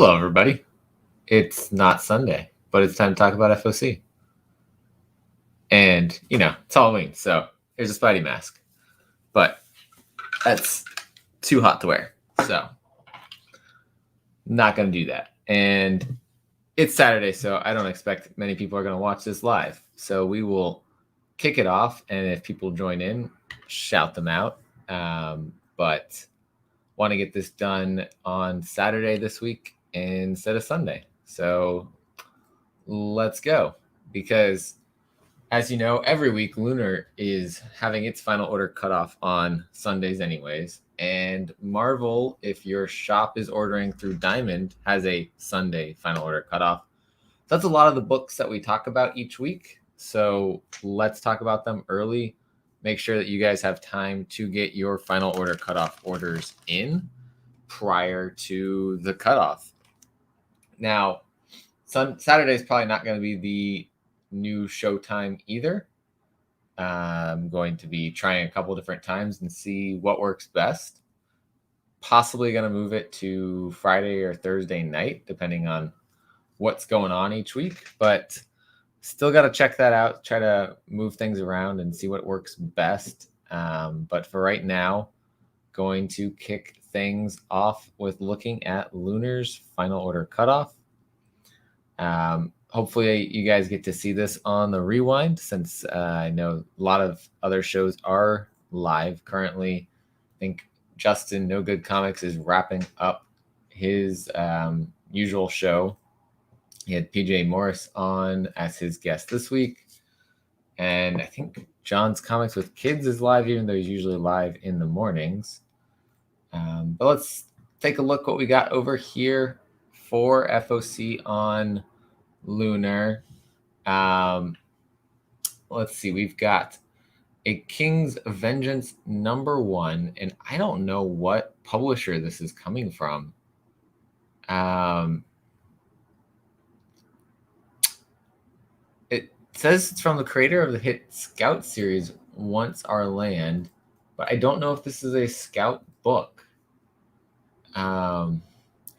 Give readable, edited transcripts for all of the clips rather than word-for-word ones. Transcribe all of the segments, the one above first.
Hello, everybody. It's not Sunday, but it's time to talk about FOC. And, it's Halloween, so here's a Spidey mask. But that's too hot to wear, so not going to do that. And it's Saturday, so I don't expect many people are going to watch this live. So we will kick it off, and if people join in, shout them out. But want to get this done on Saturday this week instead of Sunday. So let's go. Because as you know, every week Lunar is having its Final Order Cutoff on Sundays anyways. And Marvel, if your shop is ordering through Diamond, has a Sunday Final Order Cutoff. So that's a lot of the books that we talk about each week. So let's talk about them early. Make sure that you guys have time to get your Final Order Cutoff orders in prior to the cutoff. Now, Saturday is probably not going to be the new showtime either. I'm going to be trying a couple different times and see what works best. Possibly going to move it to Friday or Thursday night, depending on what's going on each week. But still got to check that out, try to move things around and see what works best. But for right now, going to kick things off with looking at Lunar's Final Order Cutoff. Hopefully you guys get to see this on the rewind, since I know a lot of other shows are live currently. I think Justin No Good Comics is wrapping up his usual show. He had PJ Morris on as his guest this week. And I think John's Comics with Kids is live, even though he's usually live in the mornings. But let's take a look what we got over here for FOC on Lunar. Let's see. We've got a King's Vengeance #1, and I don't know what publisher this is coming from. It says it's from the creator of the hit Scout series, Once Our Land, but I don't know if this is a Scout book.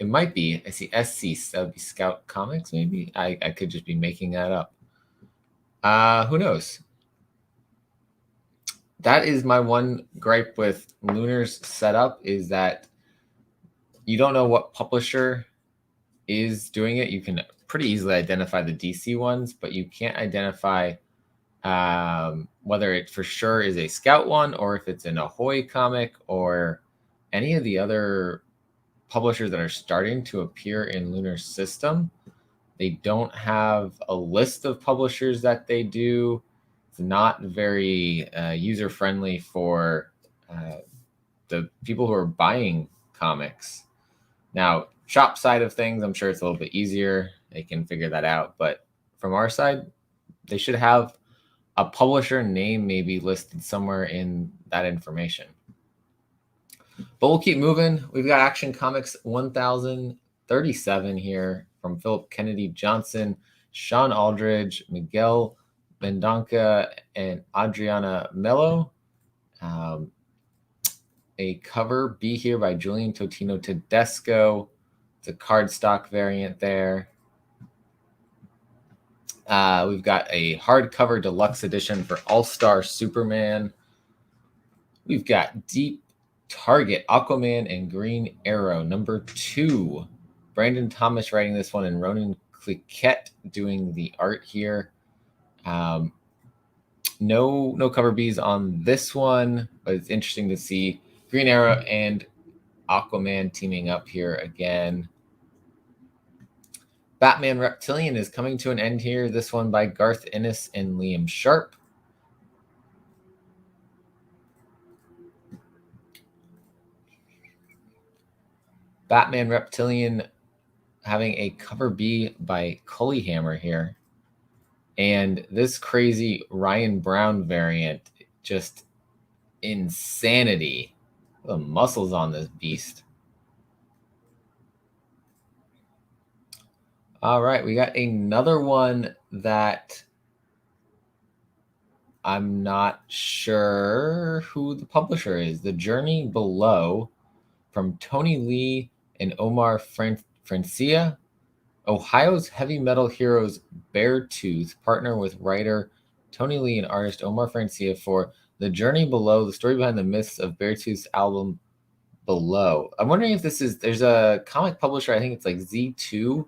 It might be. I see SC, that would be Scout Comics, maybe. I could just be making that up. Who knows? That is my one gripe with Lunar's setup, is that you don't know what publisher is doing it. You can pretty easily identify the DC ones, but you can't identify whether it for sure is a Scout one, or if it's an Ahoy comic, or any of the other publishers that are starting to appear in Lunar's system. They don't have a list of publishers that they do. It's not very user-friendly for the people who are buying comics. Now, shop side of things, I'm sure it's a little bit easier. They can figure that out. But from our side, they should have a publisher name maybe listed somewhere in that information. But we'll keep moving. We've got Action Comics 1037 here from Philip Kennedy Johnson, Sean Aldridge, Miguel Mendonca, and Adriana Mello. A cover B here by Julian Totino Tedesco. It's a cardstock variant there. We've got a hardcover deluxe edition for All-Star Superman. We've got Deep Target, Aquaman, and Green Arrow #2. Brandon Thomas writing this one, and Ronan Cliquette doing the art here. No cover Bs on this one, but it's interesting to see Green Arrow and Aquaman teaming up here again. Batman Reptilian is coming to an end here. This one by Garth Ennis and Liam Sharp. Batman Reptilian having a cover B by Cullyhammer here. And this crazy Ryan Brown variant, just insanity. The muscles on this beast. All right, we got another one that I'm not sure who the publisher is. The Journey Below from Tony Lee and Omar Francia. Ohio's heavy metal heroes Beartooth partner with writer Tony Lee and artist Omar Francia for The Journey Below, the story behind the myths of Beartooth's album Below. I'm wondering if there's a comic publisher, I think it's like Z2,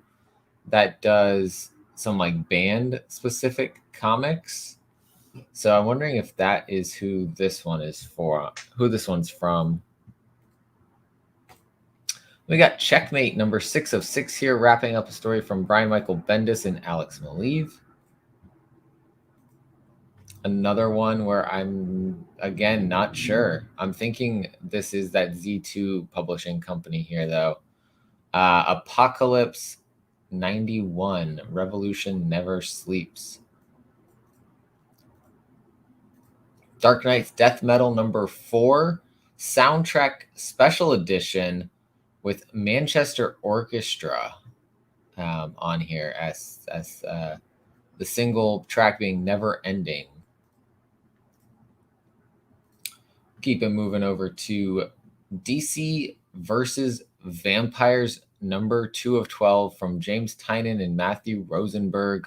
that does some like band specific comics. So I'm wondering if that is who this one is for, who this one's from. We got Checkmate number 6 of 6 here, wrapping up a story from Brian Michael Bendis and Alex Maleev. Another one where I'm, again, not sure. I'm thinking this is that Z2 publishing company here, though. Apocalypse 91, Revolution Never Sleeps. Dark Knight's Death Metal number 4, soundtrack special edition with Manchester Orchestra on here as the single track being Never Ending. Keep it moving over to DC versus Vampires number 2 of 12 from James Tynion and Matthew Rosenberg.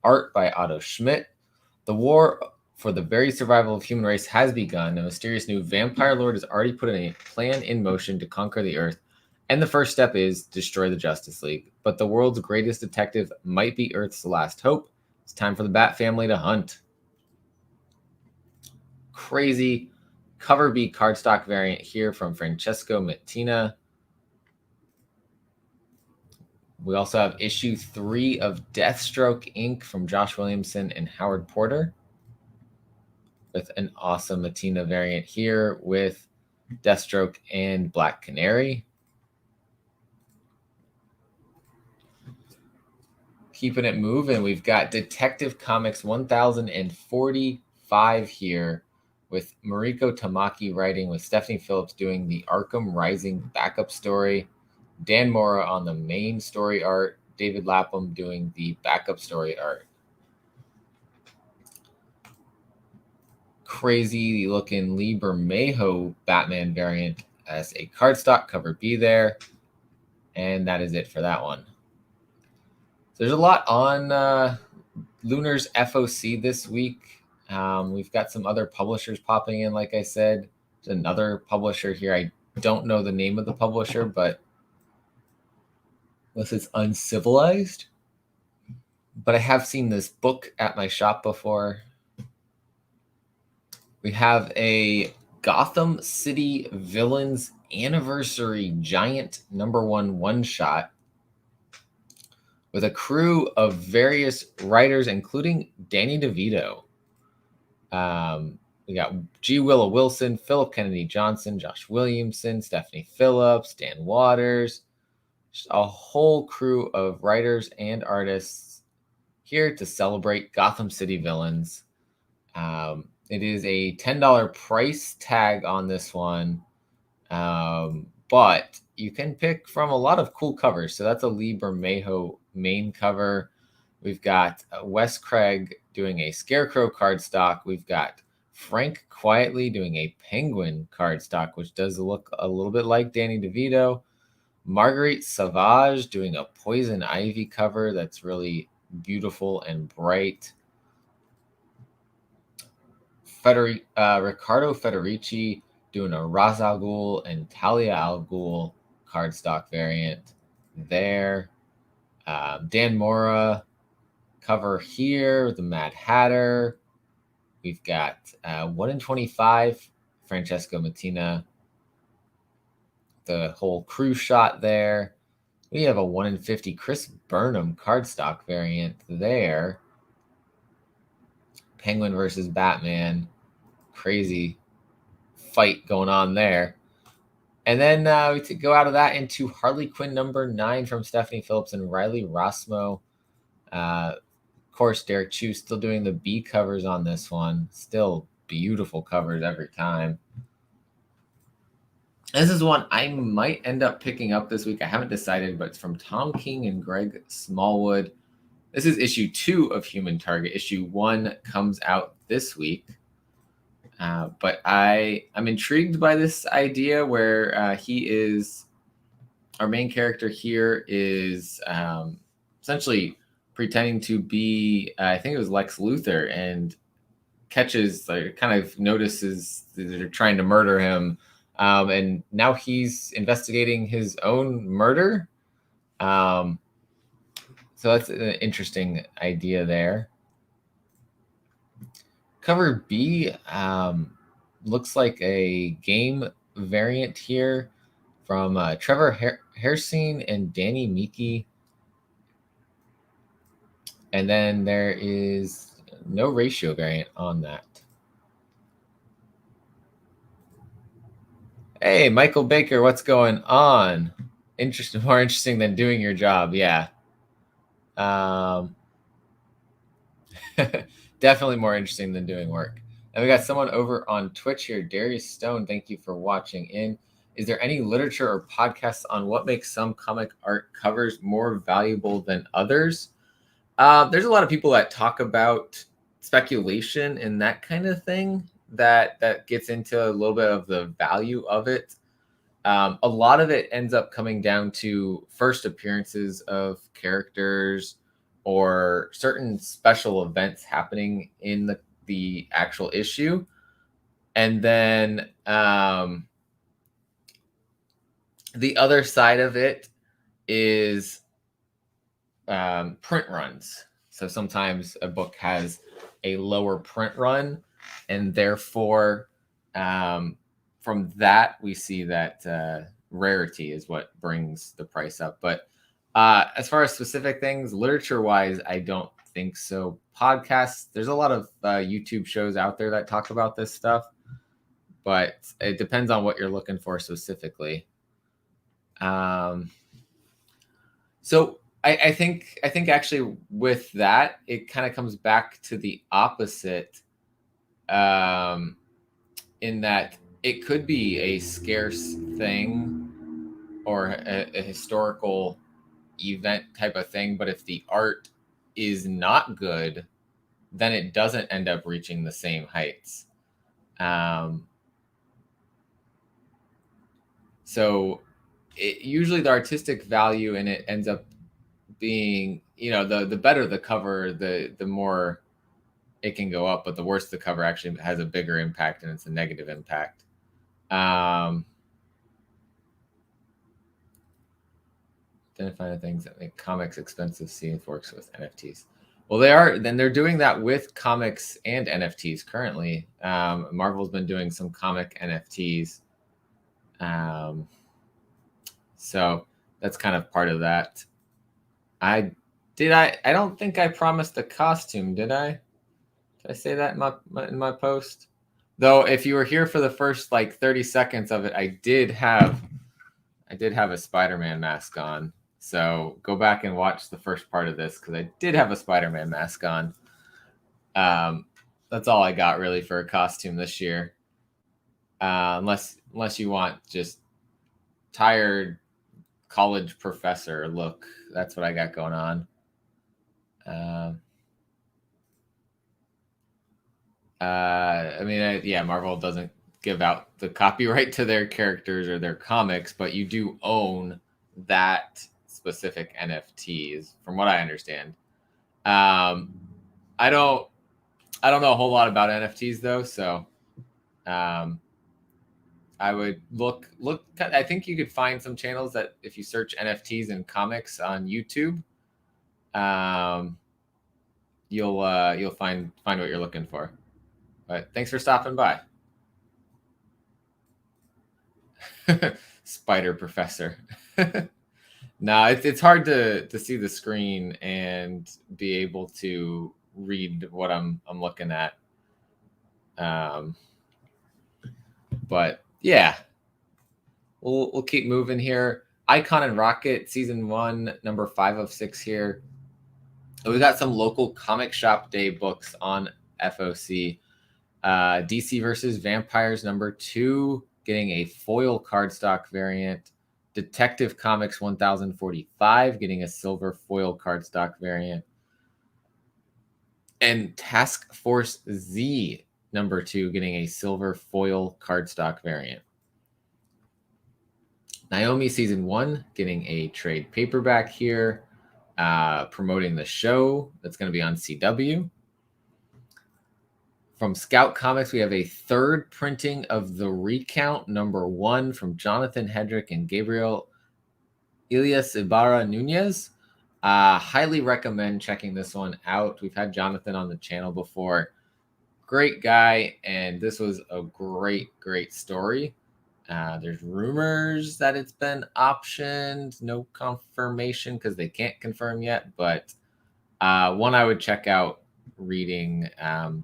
Art by Otto Schmidt. The war for the very survival of human race has begun. A mysterious new vampire lord has already put a plan in motion to conquer the earth. And the first step is destroy the Justice League. But the world's greatest detective might be Earth's last hope. It's time for the Bat family to hunt. Crazy cover B cardstock variant here from Francesco Mattina. We also have issue 3 of Deathstroke Inc. from Josh Williamson and Howard Porter, with an awesome Mattina variant here with Deathstroke and Black Canary. Keeping it moving, we've got Detective Comics 1045 here with Mariko Tamaki writing, with Stephanie Phillips doing the Arkham Rising backup story, Dan Mora on the main story art, David Lapham doing the backup story art. Crazy looking Lee Bermejo Batman variant as a cardstock, cover B there. And that is it for that one. There's a lot on Lunar's FOC this week. We've got some other publishers popping in, like I said. There's another publisher here. I don't know the name of the publisher, but unless it's Uncivilized. But I have seen this book at my shop before. We have a Gotham City Villains Anniversary Giant #1 one-shot with a crew of various writers, including Danny DeVito. We got G. Willow Wilson, Philip Kennedy Johnson, Josh Williamson, Stephanie Phillips, Dan Waters. Just a whole crew of writers and artists here to celebrate Gotham City Villains. It is a $10 price tag on this one, but you can pick from a lot of cool covers. So that's a Lee Bermejo main cover. We've got Wes Craig doing a Scarecrow cardstock. We've got Frank Quietly doing a Penguin cardstock, which does look a little bit like Danny DeVito. Marguerite Savage doing a Poison Ivy cover that's really beautiful and bright. Riccardo Federici doing a Ra's al Ghul and Talia al Ghul cardstock variant there. Dan Mora cover here with the Mad Hatter. We've got 1/25 Francesco Mattina. The whole crew shot there. We have a 1/50 Chris Burnham cardstock variant there. Penguin versus Batman. Crazy fight going on there. And then we go out of that into Harley Quinn #9 from Stephanie Phillips and Riley Rossmo. Of course, Derek Chu still doing the B covers on this one. Still beautiful covers every time. This is one I might end up picking up this week. I haven't decided, but it's from Tom King and Greg Smallwood. This is issue 2 of Human Target. Issue 1 comes out this week. But I'm intrigued by this idea where he is our main character here is essentially pretending to be, I think it was Lex Luthor, and catches, like, kind of notices that they're trying to murder him. And now he's investigating his own murder. So that's an interesting idea there. Cover B looks like a game variant here from Trevor Hairsine and Danny Meeke. And then there is no ratio variant on that. Hey, Michael Baker, what's going on? More interesting than doing your job, yeah. Definitely more interesting than doing work. And we got someone over on Twitch here, Darius Stone. Thank you for watching in. Is there any literature or podcasts on what makes some comic art covers more valuable than others? There's a lot of people that talk about speculation and that kind of thing that gets into a little bit of the value of it. A lot of it ends up coming down to first appearances of characters or certain special events happening in the actual issue. And then the other side of it is print runs. So sometimes a book has a lower print run, and therefore from that we see that rarity is what brings the price up. But as far as specific things, literature-wise, I don't think so. Podcasts, there's a lot of YouTube shows out there that talk about this stuff, but it depends on what you're looking for specifically. So I think actually with that, it kind of comes back to the opposite, in that it could be a scarce thing or a historical event type of thing, but if the art is not good, then it doesn't end up reaching the same heights. So usually the artistic value in it ends up being, the better the cover, the more it can go up, but the worse the cover actually has a bigger impact, and it's a negative impact. Identify the things that make comics expensive. See if it works with NFTs. Well, they're doing that with comics and NFTs currently. Marvel's been doing some comic NFTs. So that's kind of part of that. I don't think I promised a costume, did I? Did I say that in my post? Though, if you were here for the first 30 seconds of it, I did have a Spider-Man mask on. So go back and watch the first part of this, because I did have a Spider-Man mask on. That's all I got really for a costume this year. Unless you want just tired college professor look. That's what I got going on. Marvel doesn't give out the copyright to their characters or their comics, but you do own that specific NFTs, from what I understand. I don't know a whole lot about NFTs though, so I would look. I think you could find some channels that, if you search NFTs and comics on YouTube, you'll find what you're looking for. But thanks for stopping by. Spider Professor. No, it's hard to see the screen and be able to read what I'm looking at. But yeah, we'll keep moving here. Icon and Rocket season 1, number 5 of 6 here. We got some local comic shop day books on FOC. DC versus Vampires number 2, getting a foil cardstock variant. Detective Comics 1045, getting a silver foil cardstock variant. And Task Force Z number 2, getting a silver foil cardstock variant. Naomi Season 1 getting a trade paperback here, promoting the show that's going to be on CW. From Scout Comics, we have a third printing of The Recount #1 from Jonathan Hedrick and Gabriel Elias Ibarra Nunez. Highly recommend checking this one out. We've had Jonathan on the channel before. Great guy, and this was a great story. There's rumors that it's been optioned. No confirmation because they can't confirm yet, but one I would check out reading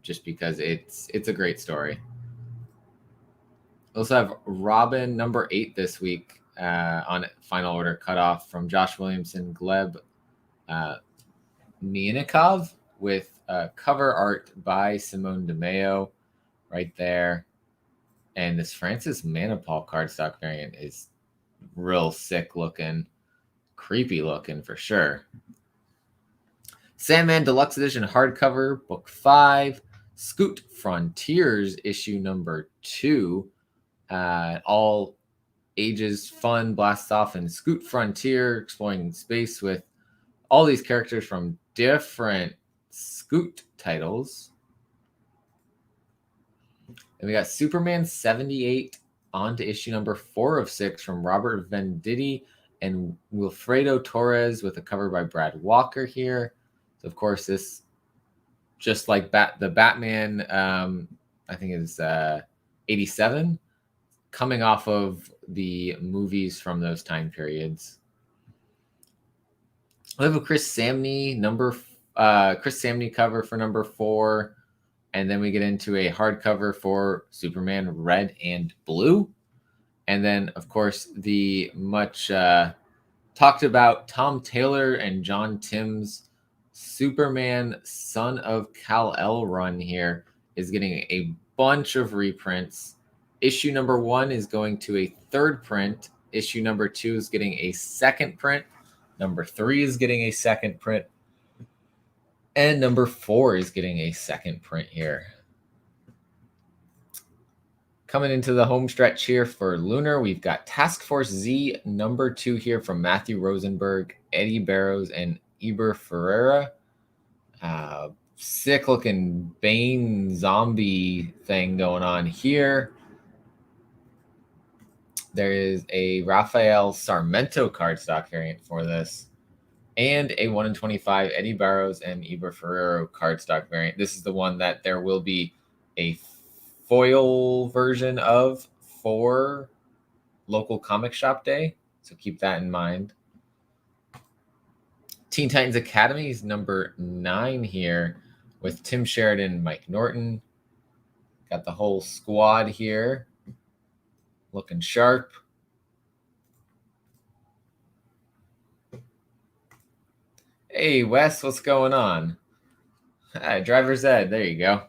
just because it's a great story. We also have Robin #8 this week on Final Order Cutoff from Josh Williamson, Gleb Nianikov with cover art by Simone DeMeo right there. And this Francis Manipal cardstock variant is real sick looking, creepy looking for sure. Sandman Deluxe Edition hardcover, book 5. Scoot Frontiers issue #2. All ages fun blast off in Scoot Frontier, exploring space with all these characters from different Scoot titles. And we got Superman 78 on to issue #4 of 6 from Robert Venditti and Wilfredo Torres with a cover by Brad Walker here. So, of course, this, just like the Batman, I think is 87, coming off of the movies from those time periods. We have a Chris Samney cover for #4. And then we get into a hardcover for Superman Red and Blue. And then, of course, the much talked about Tom Taylor and John Timms Superman Son of Kal-El run here is getting a bunch of reprints. Issue #1 is going to a third print. Issue #2 is getting a second print. #3 is getting a second print. And #4 is getting a second print here. Coming into the home stretch here for Lunar, we've got Task Force Z #2 here from Matthew Rosenberg, Eddie Barrows, and Eber Ferreira. Sick looking Bane zombie thing going on here. There is a Rafael Sarmento cardstock variant for this, and a 1 in 25 Eddie Barrows and Eber Ferrero cardstock variant. This is the one that there will be a foil version of for local comic shop day, so keep that in mind. Teen Titans Academy is #9 here with Tim Sheridan and Mike Norton. Got the whole squad here looking sharp. Hey, Wes, what's going on? Hi, Driver's Ed. There you go.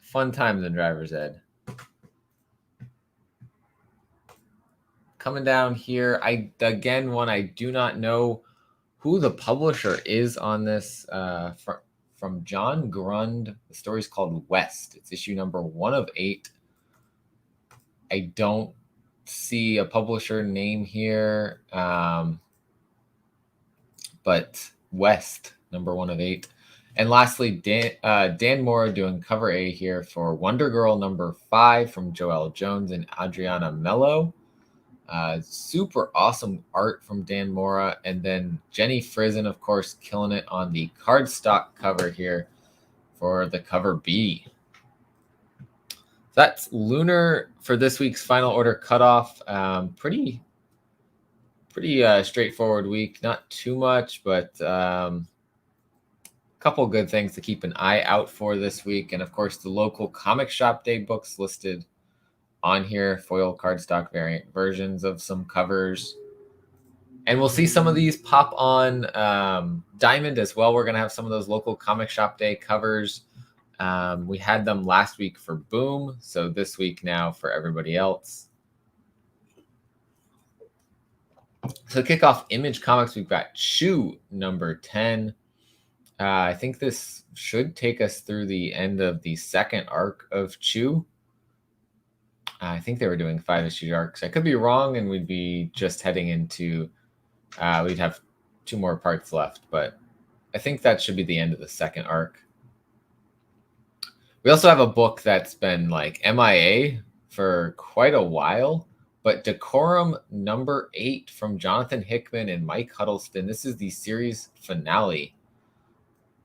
Fun times in Driver's Ed. Coming down here, I do not know who the publisher is on this. From John Grund, the story's called West. It's issue #1 of 8. I don't see a publisher name here, but West, #1 of 8. And lastly, Dan Mora doing cover A here for Wonder Girl #5 from Joelle Jones and Adriana Mello. Super awesome art from Dan Mora. And then Jenny Frizen, of course, killing it on the cardstock cover here for the cover B. That's Lunar for this week's Final Order Cutoff. Pretty straightforward week. Not too much, but couple good things to keep an eye out for this week. And of course, the local comic shop day books listed on here, foil cardstock variant versions of some covers. And we'll see some of these pop on Diamond as well. We're going to have some of those local comic shop day covers. We had them last week for Boom, so this week now for everybody else. So to kick off Image Comics, we've got Chew #10. I think this should take us through the end of the second arc of Chew. I think they were doing 5-issue arcs. I could be wrong, and we'd be just heading into, we'd have 2 more parts left, but I think that should be the end of the second arc. We also have a book that's been like MIA for quite a while, but Decorum number 8 from Jonathan Hickman and Mike Huddleston. This is the series finale.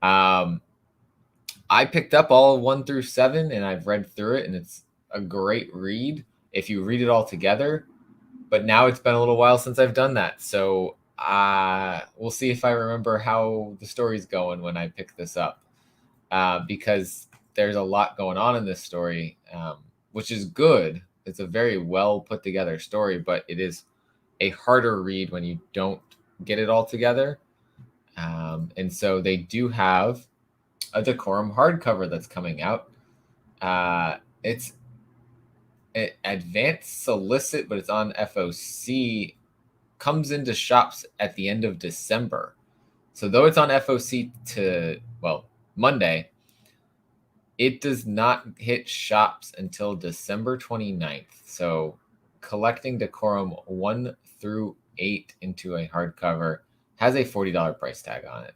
I picked up all 1 through 7 and I've read through it, and it's a great read if you read it all together. But now it's been a little while since I've done that. So we'll see if I remember how the story's going when I pick this up. Because there's a lot going on in this story, which is good. It's a very well put together story, but it is a harder read when you don't get it all together. And so they do have a Decorum hardcover that's coming out. It's an advanced solicit, but it's on FOC. Comes into shops at the end of December. So though it's on FOC to, Monday, it does not hit shops until December 29th. So collecting Decorum 1 through 8 into a hardcover has a $40 price tag on it.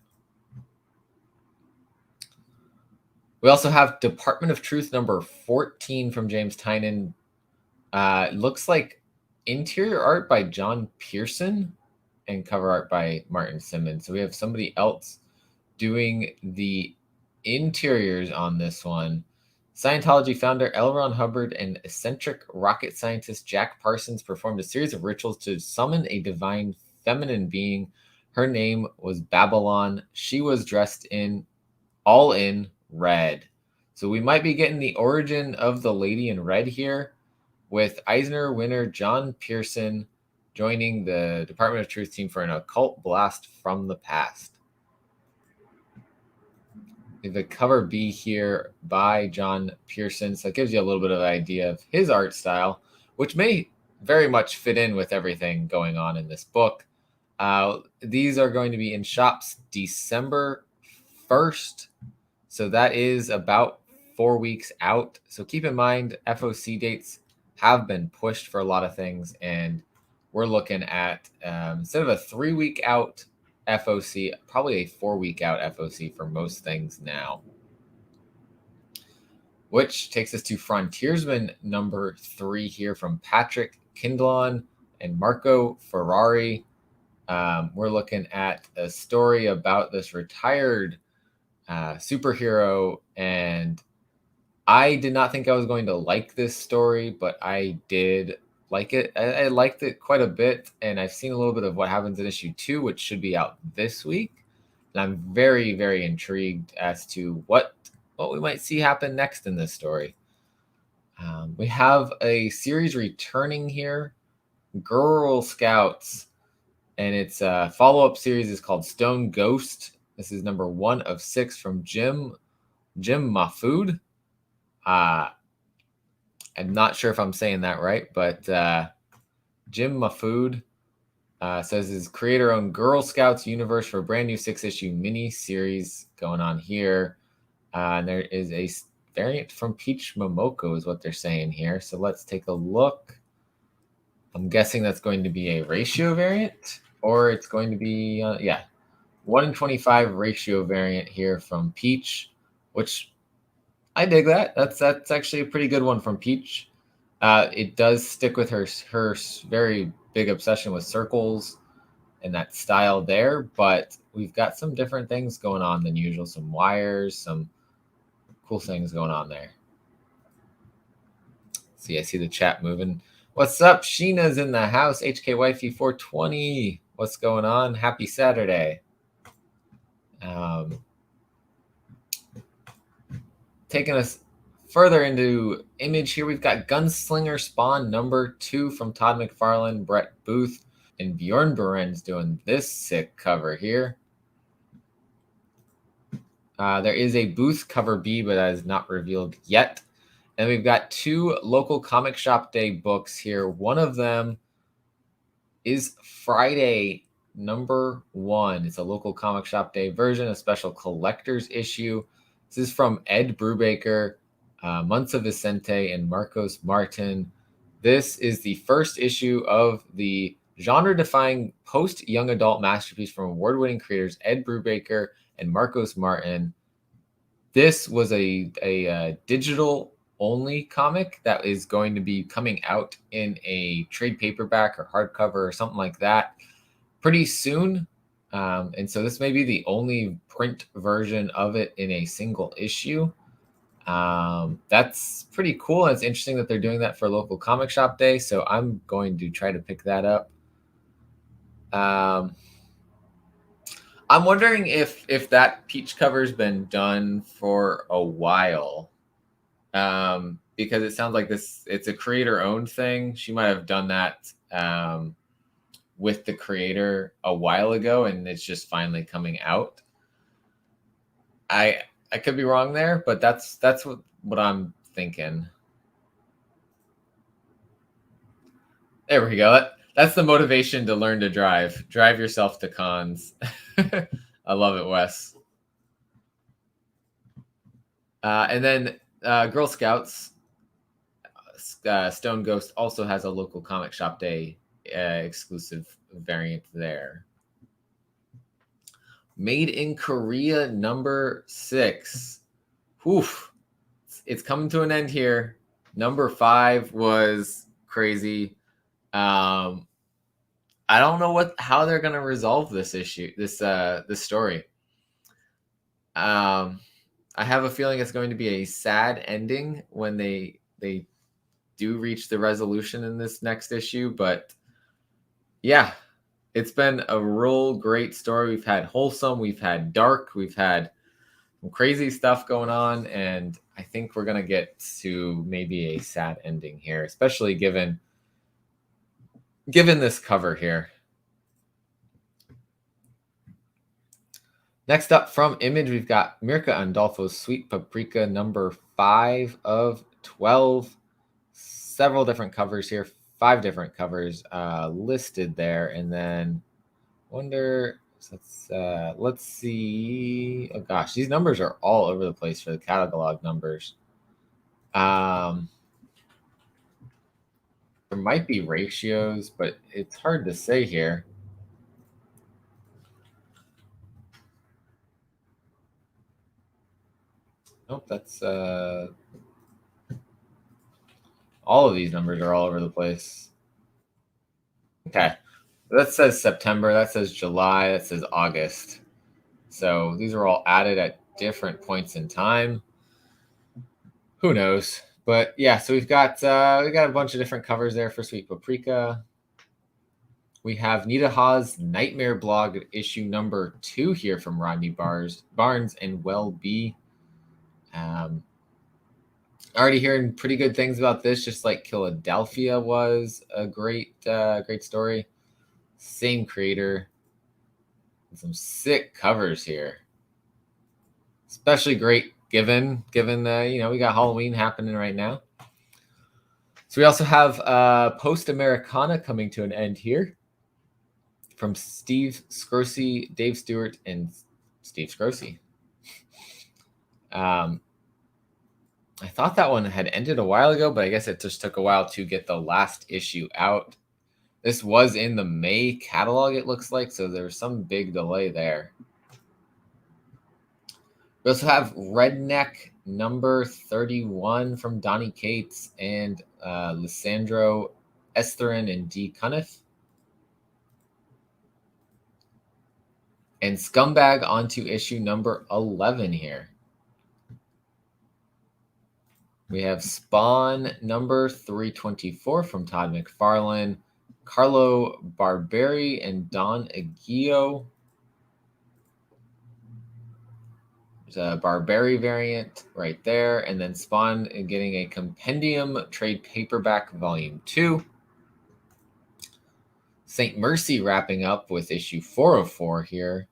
We also have Department of Truth number 14 from James Tynion. Looks like interior art by John Pearson and cover art by Martin Simmons. So we have somebody else doing the interiors on this one. Scientology founder L. Ron Hubbard and eccentric rocket scientist Jack Parsons performed a series of rituals to summon a divine feminine being. Her name was Babylon. She was dressed all in red. So we might be getting the origin of the Lady in Red here, with Eisner winner John Pearson joining the Department of Truth team for an occult blast from the past. The cover B here by John Pearson. So it gives you a little bit of an idea of his art style, which may very much fit in with everything going on in this book. These are going to be in shops December 1st. So that is about 4 weeks out. So keep in mind, FOC dates have been pushed for a lot of things, and we're looking at, instead of a 3-week out FOC, probably a 4-week out FOC for most things now. Which takes us to Frontiersman number 3 here from Patrick Kindlon and Marco Ferrari. We're looking at a story about this retired superhero, and I did not think I was going to like this story, but I did like it. I liked it quite a bit, and I've seen a little bit of what happens in issue 2, which should be out this week. And I'm very, very intrigued as to what we might see happen next in this story. We have a series returning here, Girl Scouts, and its follow-up series is called Stone Ghost. This is number 1 of 6 from Jim Mahfood. I'm not sure if I'm saying that right, but Jim Mahfood says his creator-owned Girl Scouts universe for a brand new 6-issue mini-series going on here. And there is a variant from Peach Momoko is what they're saying here. So let's take a look. I'm guessing that's going to be a ratio variant, or it's going to be, 1-in-25 ratio variant here from Peach, which I dig that. That's actually a pretty good one from Peach. It does stick with her very big obsession with circles and that style there, but we've got some different things going on than usual. Some wires, some cool things going on there. See, I see the chat moving. What's up? Sheena's in the house. HK Wifey 420. What's going on? Happy Saturday. Taking us further into Image here, we've got Gunslinger Spawn number 2 from Todd McFarlane, Brett Booth, and Bjorn Berens doing this sick cover here. There is a Booth cover B, but that is not revealed yet. And we've got 2 local comic shop day books here. One of them is Friday number 1. It's a local comic shop day version, a special collector's issue. This is from Ed Brubaker, Munza Vicente, and Marcos Martin. This is the first issue of the genre-defying post-young adult masterpiece from award-winning creators Ed Brubaker and Marcos Martin. This was a digital-only comic that is going to be coming out in a trade paperback or hardcover or something like that pretty soon. And so this may be the only print version of it in a single issue. That's pretty cool. It's interesting that they're doing that for local comic shop day. So I'm going to try to pick that up. I'm wondering if that peach cover's been done for a while. Because it sounds like it's a creator owned thing. She might have done that with the creator a while ago, and it's just finally coming out. I could be wrong there, but that's what I'm thinking. There we go. That's the motivation to learn to drive. Drive yourself to cons. I love it, Wes. And then Girl Scouts, Stone Ghost also has a local comic shop day exclusive variant there. Made in Korea number 6. Oof. It's coming to an end here. Number 5 was crazy. I don't know how they're gonna resolve this issue, this story. I have a feeling it's going to be a sad ending when they do reach the resolution in this next issue, but yeah, it's been a real great story. We've had wholesome, we've had dark, we've had some crazy stuff going on, and I think we're gonna get to maybe a sad ending here, especially given this cover here. Next up from Image, we've got Mirka Andolfo's Sweet Paprika number 5 of 12. Several different covers here, 5 different covers listed there. And then let's see. Oh gosh, these numbers are all over the place for the catalog numbers. There might be ratios, but it's hard to say here. Nope, that's all of these numbers are all over the place. Okay. That says September, that says July, that says August. So these are all added at different points in time. Who knows? But yeah, so we've got a bunch of different covers there for Sweet Paprika. We have Nita Ha's Nightmare Blog issue number 2 here from Rodney Barnes and Well B. Already hearing pretty good things about this, just like Philadelphia was a great story. Same creator. Some sick covers here. Especially great given we got Halloween happening right now. So we also have Post Americana coming to an end here from Steve Scrosey, Dave Stewart, and Steve Scrosey. I thought that one had ended a while ago, but I guess it just took a while to get the last issue out. This was in the May catalog, it looks like, so there's some big delay there. We also have Redneck number 31 from Donnie Cates and Lissandro Estherin and D. Cuniff. And Scumbag onto issue number 11 here. We have Spawn number 324 from Todd McFarlane, Carlo Barberi, and Don Aguio. There's a Barberi variant right there, and then Spawn getting a Compendium trade paperback volume 2. St. Mercy wrapping up with issue 404 here.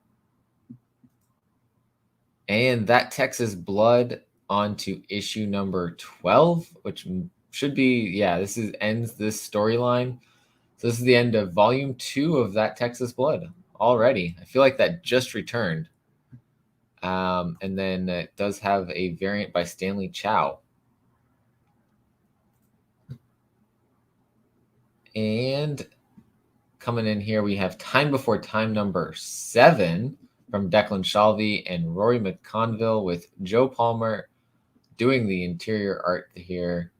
And That Texas Blood onto issue number 12, which should be, ends this storyline. So this is the end of volume 2 of That Texas Blood already. I feel like that just returned. And then it does have a variant by Stanley Chow. And coming in here, we have Time Before Time number 7 from Declan Shalvey and Rory McConville, with Joe Palmer doing the interior art here.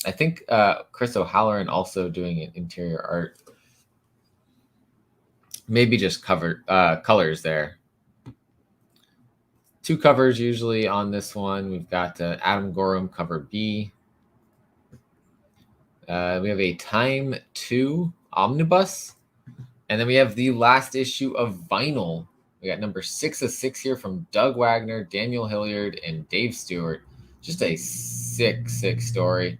I think Chris O'Halloran also doing interior art. Maybe just colors there. 2 covers usually on this one. We've got Adam Gorham, cover B. We have a Time 2 omnibus. And then we have the last issue of Vinyl. We got number 6 of 6 here from Doug Wagner, Daniel Hilliard, and Dave Stewart. Just a sick story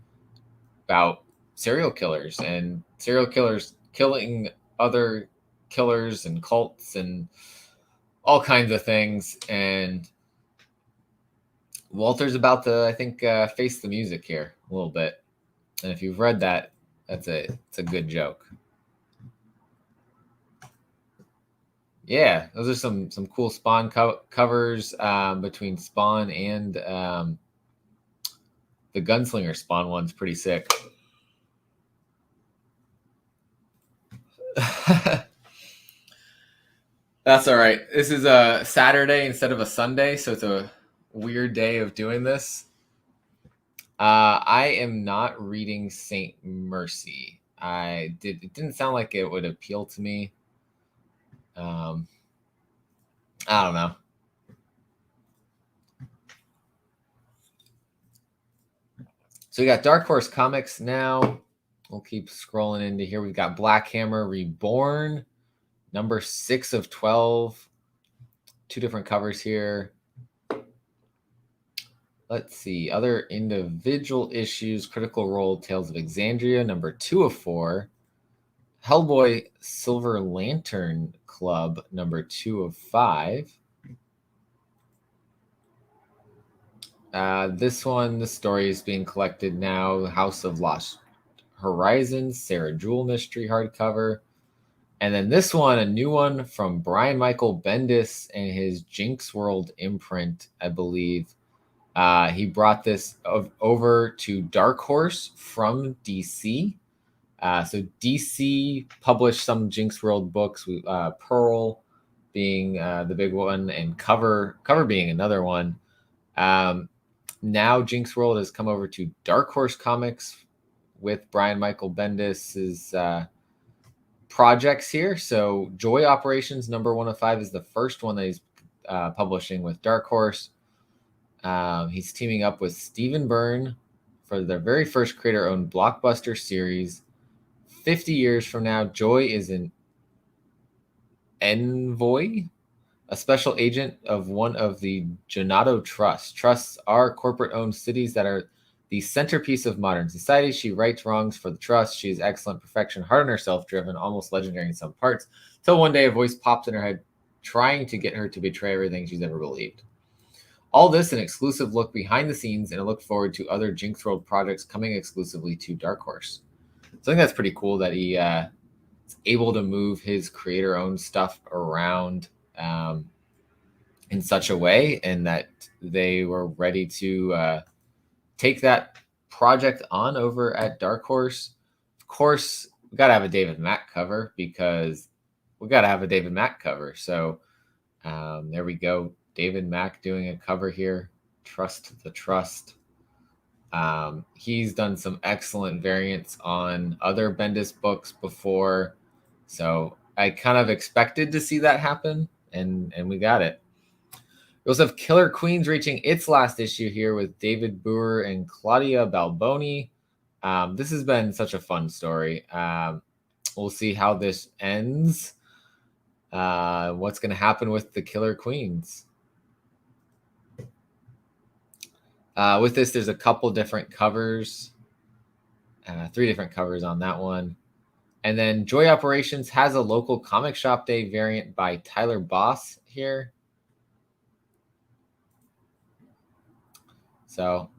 about serial killers and serial killers killing other killers and cults and all kinds of things. And Walter's about to, I think, face the music here a little bit. And if you've read that, it's a good joke. Yeah, those are some cool Spawn covers between Spawn and the Gunslinger Spawn one's pretty sick. That's all right. This is a Saturday instead of a Sunday, so it's a weird day of doing this. I am not reading Saint Mercy. It didn't sound like it would appeal to me. I don't know. So we got Dark Horse Comics now. We'll keep scrolling into here. We've got Black Hammer Reborn, number 6 of 12. 2 different covers here. Let's see. Other individual issues. Critical Role, Tales of Exandria, number 2 of 4. Hellboy Silver Lantern Club, number 2 of 5. This story is being collected now. House of Lost Horizons, Sarah Jewell mystery hardcover. And then this one, a new one from Brian Michael Bendis and his Jinx World imprint, I believe. He brought this over to Dark Horse from DC. So DC published some Jinx World books, Pearl being the big one, and Cover being another one. Now Jinx World has come over to Dark Horse Comics with Brian Michael Bendis's projects here. So Joy Operations number 1 of 5 is the first one that he's publishing with Dark Horse. He's teaming up with Stephen Byrne for their very first creator-owned blockbuster series. 50 years from now, Joy is an envoy, a special agent of one of the Jonato Trusts. Trusts are corporate-owned cities that are the centerpiece of modern society. She rights wrongs for the trust. She is excellent perfection, hard on herself, driven, almost legendary in some parts, till one day a voice pops in her head trying to get her to betray everything she's ever believed. All this an exclusive look behind the scenes, and I look forward to other Jinx World projects coming exclusively to Dark Horse. So I think that's pretty cool that he is able to move his creator-owned stuff around in such a way, and that they were ready to take that project on over at Dark Horse. Of course, we got to have a David Mack cover because we got to have a David Mack cover. So there we go. David Mack doing a cover here. Trust the Trust. He's done some excellent variants on other Bendis books before. So I kind of expected to see that happen, and we got it. We also have Killer Queens reaching its last issue here with David Boer and Claudia Balboni. This has been such a fun story. We'll see how this ends. What's going to happen with the Killer Queens? With this, there's a couple different covers. 3 different covers on that one. And then Joy Operations has a local comic shop day variant by Tyler Boss here. So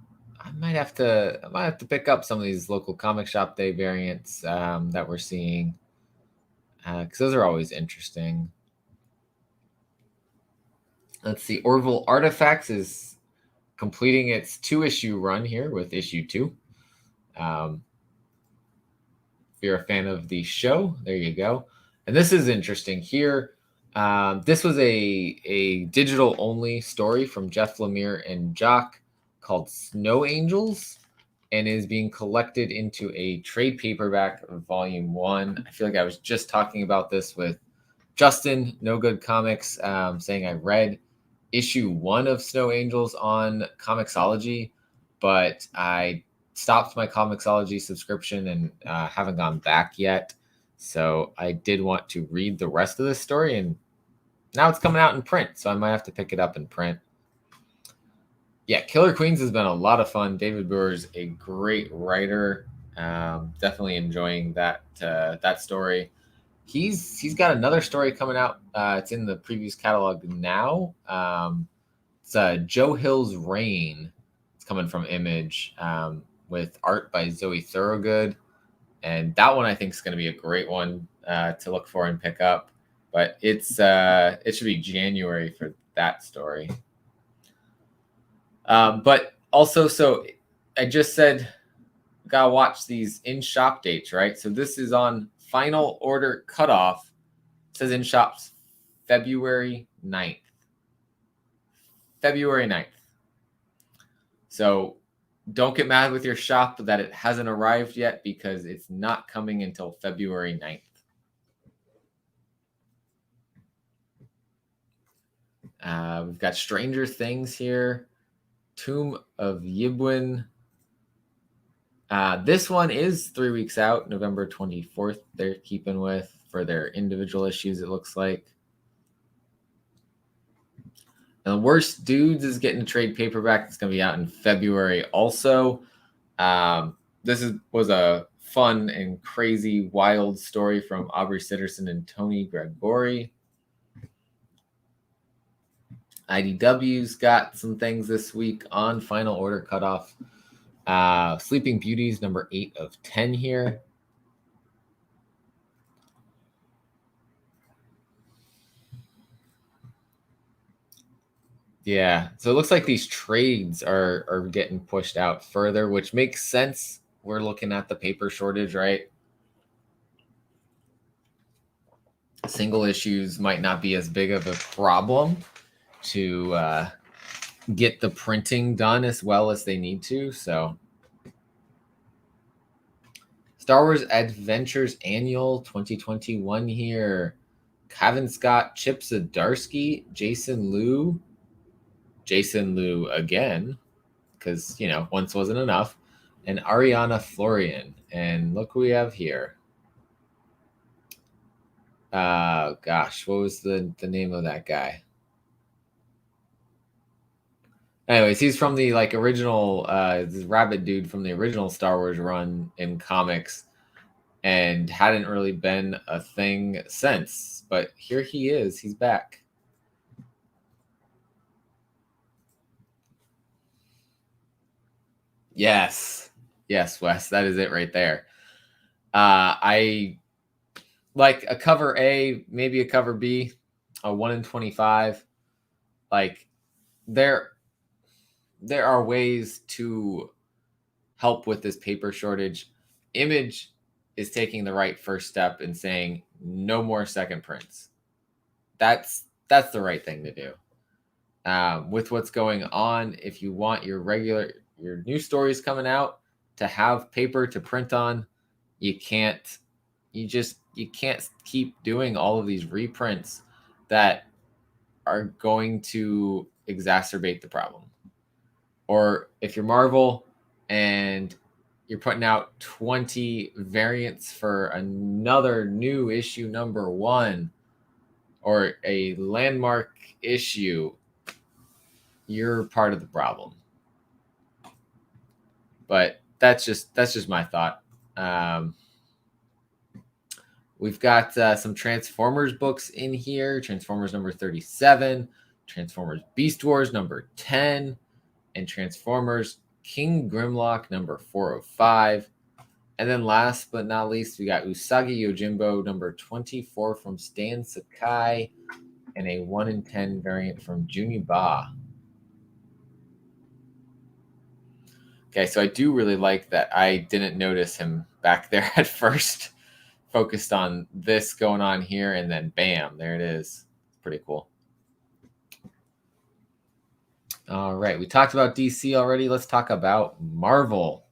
I might have to pick up some of these local comic shop day variants that we're seeing, because those are always interesting. Let's see. Orville Artifacts is completing its 2-issue run here with issue 2. you're a fan of the show, there you go. And this is interesting here. This was a digital only story from Jeff Lemire and Jock called Snow Angels, and is being collected into a trade paperback of volume 1. I feel like I was just talking about this with Justin, No Good Comics, saying I read issue 1 of Snow Angels on Comixology, but I stopped my Comixology subscription and haven't gone back yet. So I did want to read the rest of this story, and now it's coming out in print, so I might have to pick it up in print. Yeah, Killer Queens has been a lot of fun. David Brewer's a great writer. Definitely enjoying that story. He's got another story coming out. It's in the previous catalog now. It's Joe Hill's Reign. It's coming from Image with art by Zoe Thorogood. And that one I think is going to be a great one to look for and pick up. But it should be January for that story. But also, so I just said, gotta watch these in-shop dates, right? So this is on Final Order Cutoff. It says in shops February 9th. February 9th. So don't get mad with your shop that it hasn't arrived yet, because it's not coming until February 9th. We've got Stranger Things here. Tomb of Yibwin. This one is 3 weeks out, November 24th. They're keeping with for their individual issues, it looks like. And the Worst Dudes is getting a trade paperback. It's going to be out in February also. Was a fun and crazy, wild story from Aubrey Sitterson and Tony Gregori. IDW's got some things this week on Final Order Cutoff. Sleeping Beauties, number 8 of 10 here. Yeah, so it looks like these trades are getting pushed out further, which makes sense. We're looking at the paper shortage, right? Single issues might not be as big of a problem to get the printing done as well as they need to. So Star Wars Adventures Annual 2021 here. Kevin Scott, Chip Zdarsky, Jason Liu again, because, once wasn't enough, and Ariana Florian. And look who we have here. Gosh, what was the name of that guy? Anyways, he's from the original this rabbit dude from the original Star Wars run in comics, and hadn't really been a thing since. But here he is. He's back. Yes, Wes, that is it right there. I like a cover A, maybe a cover B, a 1 in 25. Like there are ways to help with this paper shortage. Image is taking the right first step and saying no more second prints. That's the right thing to do. With what's going on, if you want your new stories coming out to have paper to print on, you can't keep doing all of these reprints that are going to exacerbate the problem. Or if you're Marvel and you're putting out 20 variants for another new issue number 1 or a landmark issue, you're part of the problem. But that's just my thought. We've got some Transformers books in here. Transformers number 37, Transformers Beast Wars number 10, and Transformers King Grimlock number 405. And then last but not least, we got Usagi Yojimbo number 24 from Stan Sakai, and a 1 in 10 variant from Juniba. Okay, so I do really like that I didn't notice him back there at first, focused on this going on here, and then bam, there it is. Pretty cool. All right, we talked about DC already. Let's talk about Marvel.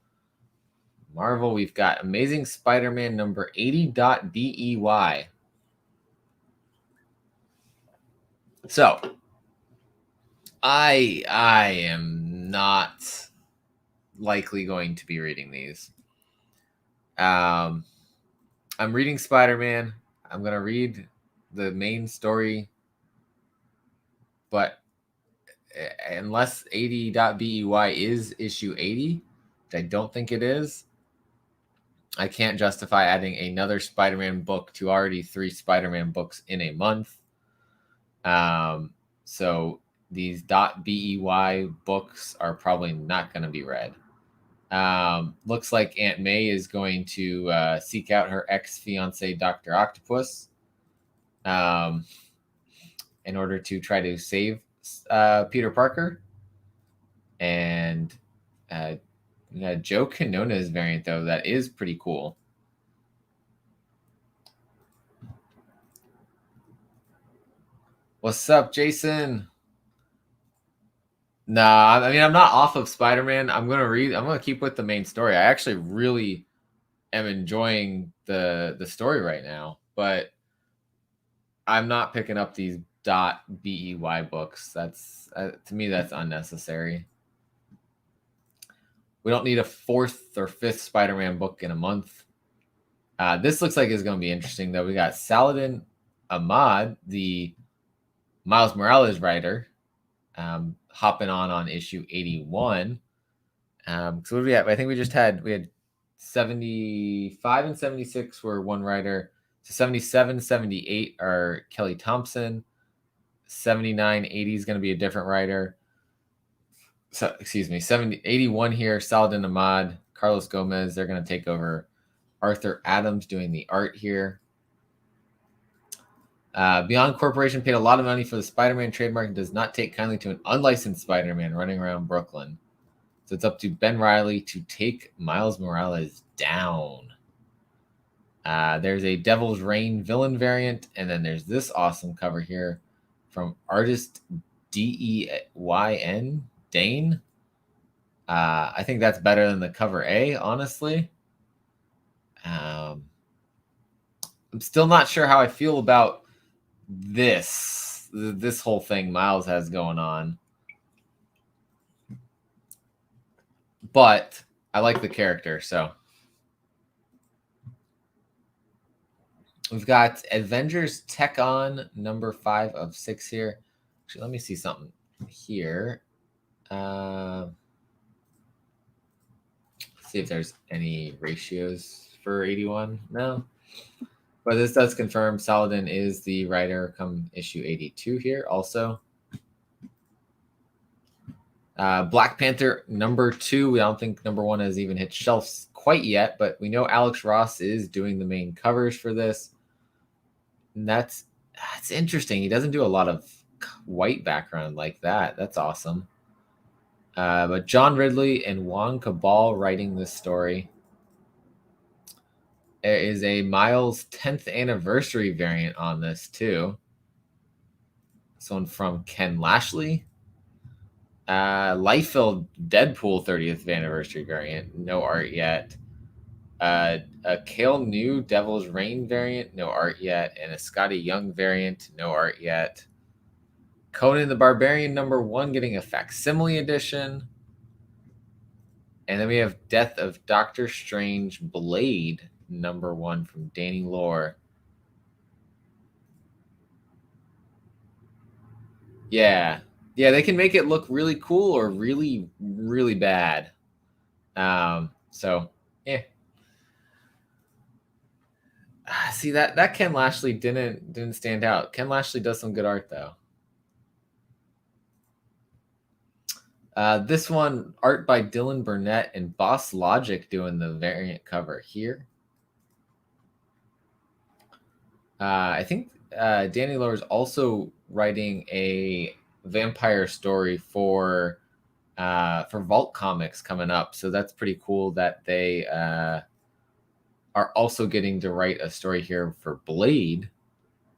Marvel, we've got Amazing Spider-Man number 80.DEY. So, I am not likely going to be reading these. I'm reading Spider-Man. I'm going to read the main story, but unless 80.BEY is issue 80, which I don't think it is, I can't justify adding another Spider-Man book to already 3 Spider-Man books in a month. So these .BEY books are probably not going to be read. Looks like Aunt May is going to seek out her ex-fiance, Dr. Octopus, in order to try to save Peter Parker. And Joe Quinones variant, though, that is pretty cool. What's up, Jason? Nah, I mean, I'm not off of Spider-Man. I'm going to keep with the main story. I actually really am enjoying the story right now, but I'm not picking up these .BEY books. That's to me, that's unnecessary. We don't need a 4th or 5th Spider-Man book in a month. This looks like it's going to be interesting, though. We got Saladin Ahmad, the Miles Morales writer, hopping on issue 81. So what do we have? I think we had 75 and 76 were one writer. So 77, 78 are Kelly Thompson. 79, 80 is going to be a different writer. So, 81 here, Saladin Ahmad, Carlos Gomez. They're going to take over. Arthur Adams doing the art here. Beyond Corporation paid a lot of money for the Spider-Man trademark and does not take kindly to an unlicensed Spider-Man running around Brooklyn. So it's up to Ben Reilly to take Miles Morales down. There's a Devil's Reign villain variant, and then there's this awesome cover here from artist DEYN, Dane. I think that's better than the cover A, honestly. I'm still not sure how I feel about this whole thing Miles has going on. But I like the character, so. We've got Avengers Tech On number 5 of 6 here. Actually, let me see something here. See if there's any ratios for 81. No. But this does confirm Saladin is the writer come issue 82 here also. Black Panther number 2. I don't think number 1 has even hit shelves quite yet, but we know Alex Ross is doing the main covers for this. And that's interesting. He doesn't do a lot of white background like that. That's awesome. But John Ridley and Juan Cabal writing this story. There is a Miles 10th anniversary variant on this too. This one from Ken Lashley. Liefeld Deadpool 30th anniversary variant. No art yet. A Kale New Devil's Reign variant. No art yet. And a Scotty Young variant. No art yet. Conan the Barbarian number 1 getting a facsimile edition. And then we have Death of Doctor Strange Blade number 1 from Danny Lore. Yeah, they can make it look really cool or really, really bad. So, yeah. See, that Ken Lashley didn't stand out. Ken Lashley does some good art, though. This one, art by Dylan Burnett and Boss Logic doing the variant cover here. I think Danny Lore is also writing a vampire story for Vault Comics coming up, so that's pretty cool that they are also getting to write a story here for Blade,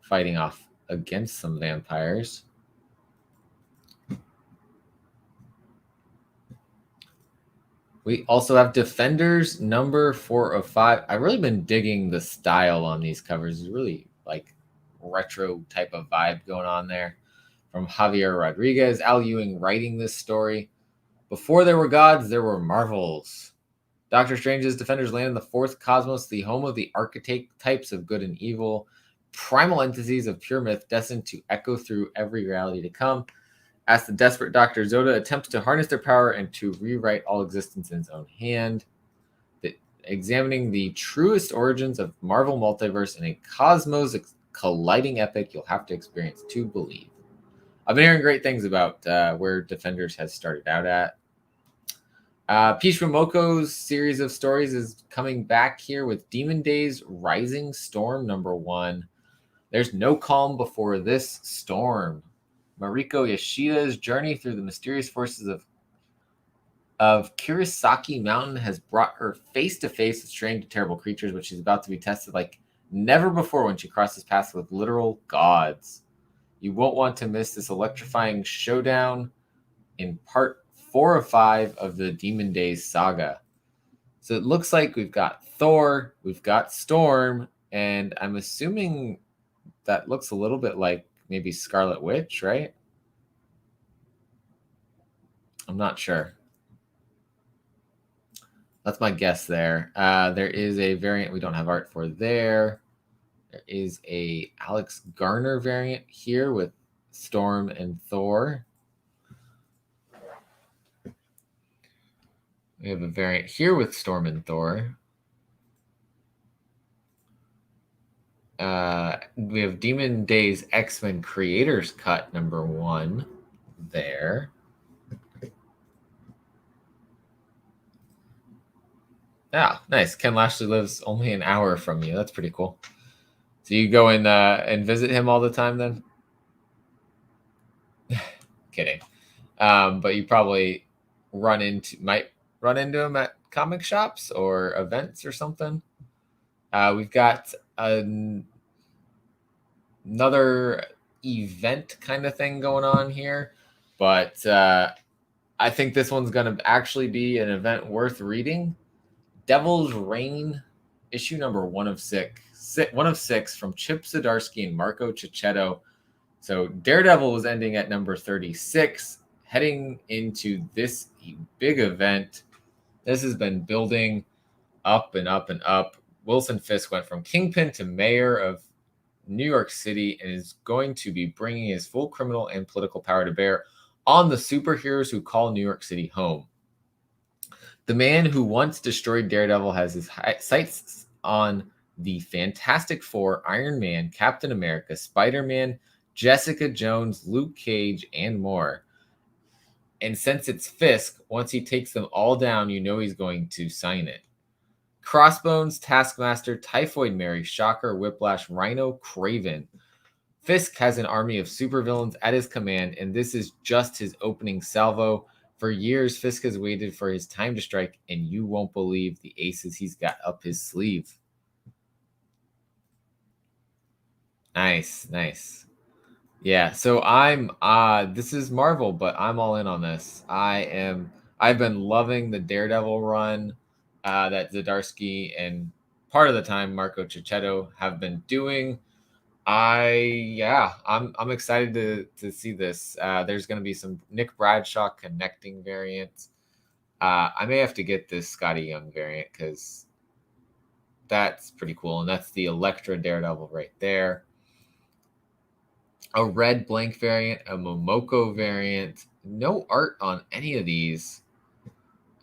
fighting off against some vampires. We also have Defenders number 4 of 5. I've really been digging the style on these covers. It's really like retro type of vibe going on there. From Javier Rodriguez, Al Ewing writing this story. Before there were gods, there were marvels. Doctor Strange's Defenders land in the fourth cosmos, the home of the archetypes of good and evil, primal entities of pure myth destined to echo through every reality to come. As the desperate Dr. Zoda attempts to harness their power and to rewrite all existence in his own hand, examining the truest origins of Marvel Multiverse in a cosmos colliding epic you'll have to experience to believe. I've been hearing great things about where Defenders has started out at. Peach Momoko's series of stories is coming back here with Demon Days Rising Storm number 1. There's no calm before this storm. Mariko Yoshida's journey through the mysterious forces of Kirisaki Mountain has brought her face to face with strange and terrible creatures, but she's about to be tested like never before when she crosses paths with literal gods. You won't want to miss this electrifying showdown in part 4 of 5 of the Demon Days saga. So it looks like we've got Thor, we've got Storm, and I'm assuming that looks a little bit like maybe Scarlet Witch, right? I'm not sure. That's my guess there. There is a variant we don't have art for there. There is a Alex Garner variant here with Storm and Thor. We have a variant here with Storm and Thor. We have Demon Days X-Men Creators Cut number 1 there. Yeah, nice. Ken Lashley lives only an hour from you. That's pretty cool. So you go and visit him all the time then? Kidding. But you probably might run into him at comic shops or events or something. We've got another event kind of thing going on here, but I think this one's going to actually be an event worth reading. Devil's Reign, issue number 1 of 6 from Chip Zdarsky and Marco Cicchetto. So Daredevil was ending at number 36, heading into this big event. This has been building up and up and up. Wilson Fisk went from kingpin to mayor of New York City and is going to be bringing his full criminal and political power to bear on the superheroes who call New York City home. The man who once destroyed Daredevil has his sights on the Fantastic Four, Iron Man, Captain America, Spider-Man, Jessica Jones, Luke Cage, and more. And since it's Fisk, once he takes them all down, you know he's going to sign it. Crossbones, Taskmaster, Typhoid Mary, Shocker, Whiplash, Rhino, Kraven. Fisk has an army of supervillains at his command, and this is just his opening salvo. For years, Fisk has waited for his time to strike, and you won't believe the aces he's got up his sleeve. Nice. Yeah, so this is Marvel, but I'm all in on this. I've been loving the Daredevil run that Zdarsky and part of the time Marco Cicchetto have been doing. I'm excited to see this. There's going to be some Nick Bradshaw connecting variants. I may have to get this Scotty Young variant because that's pretty cool, and that's the Elektra Daredevil right there. A red blank variant, a Momoko variant. No art on any of these.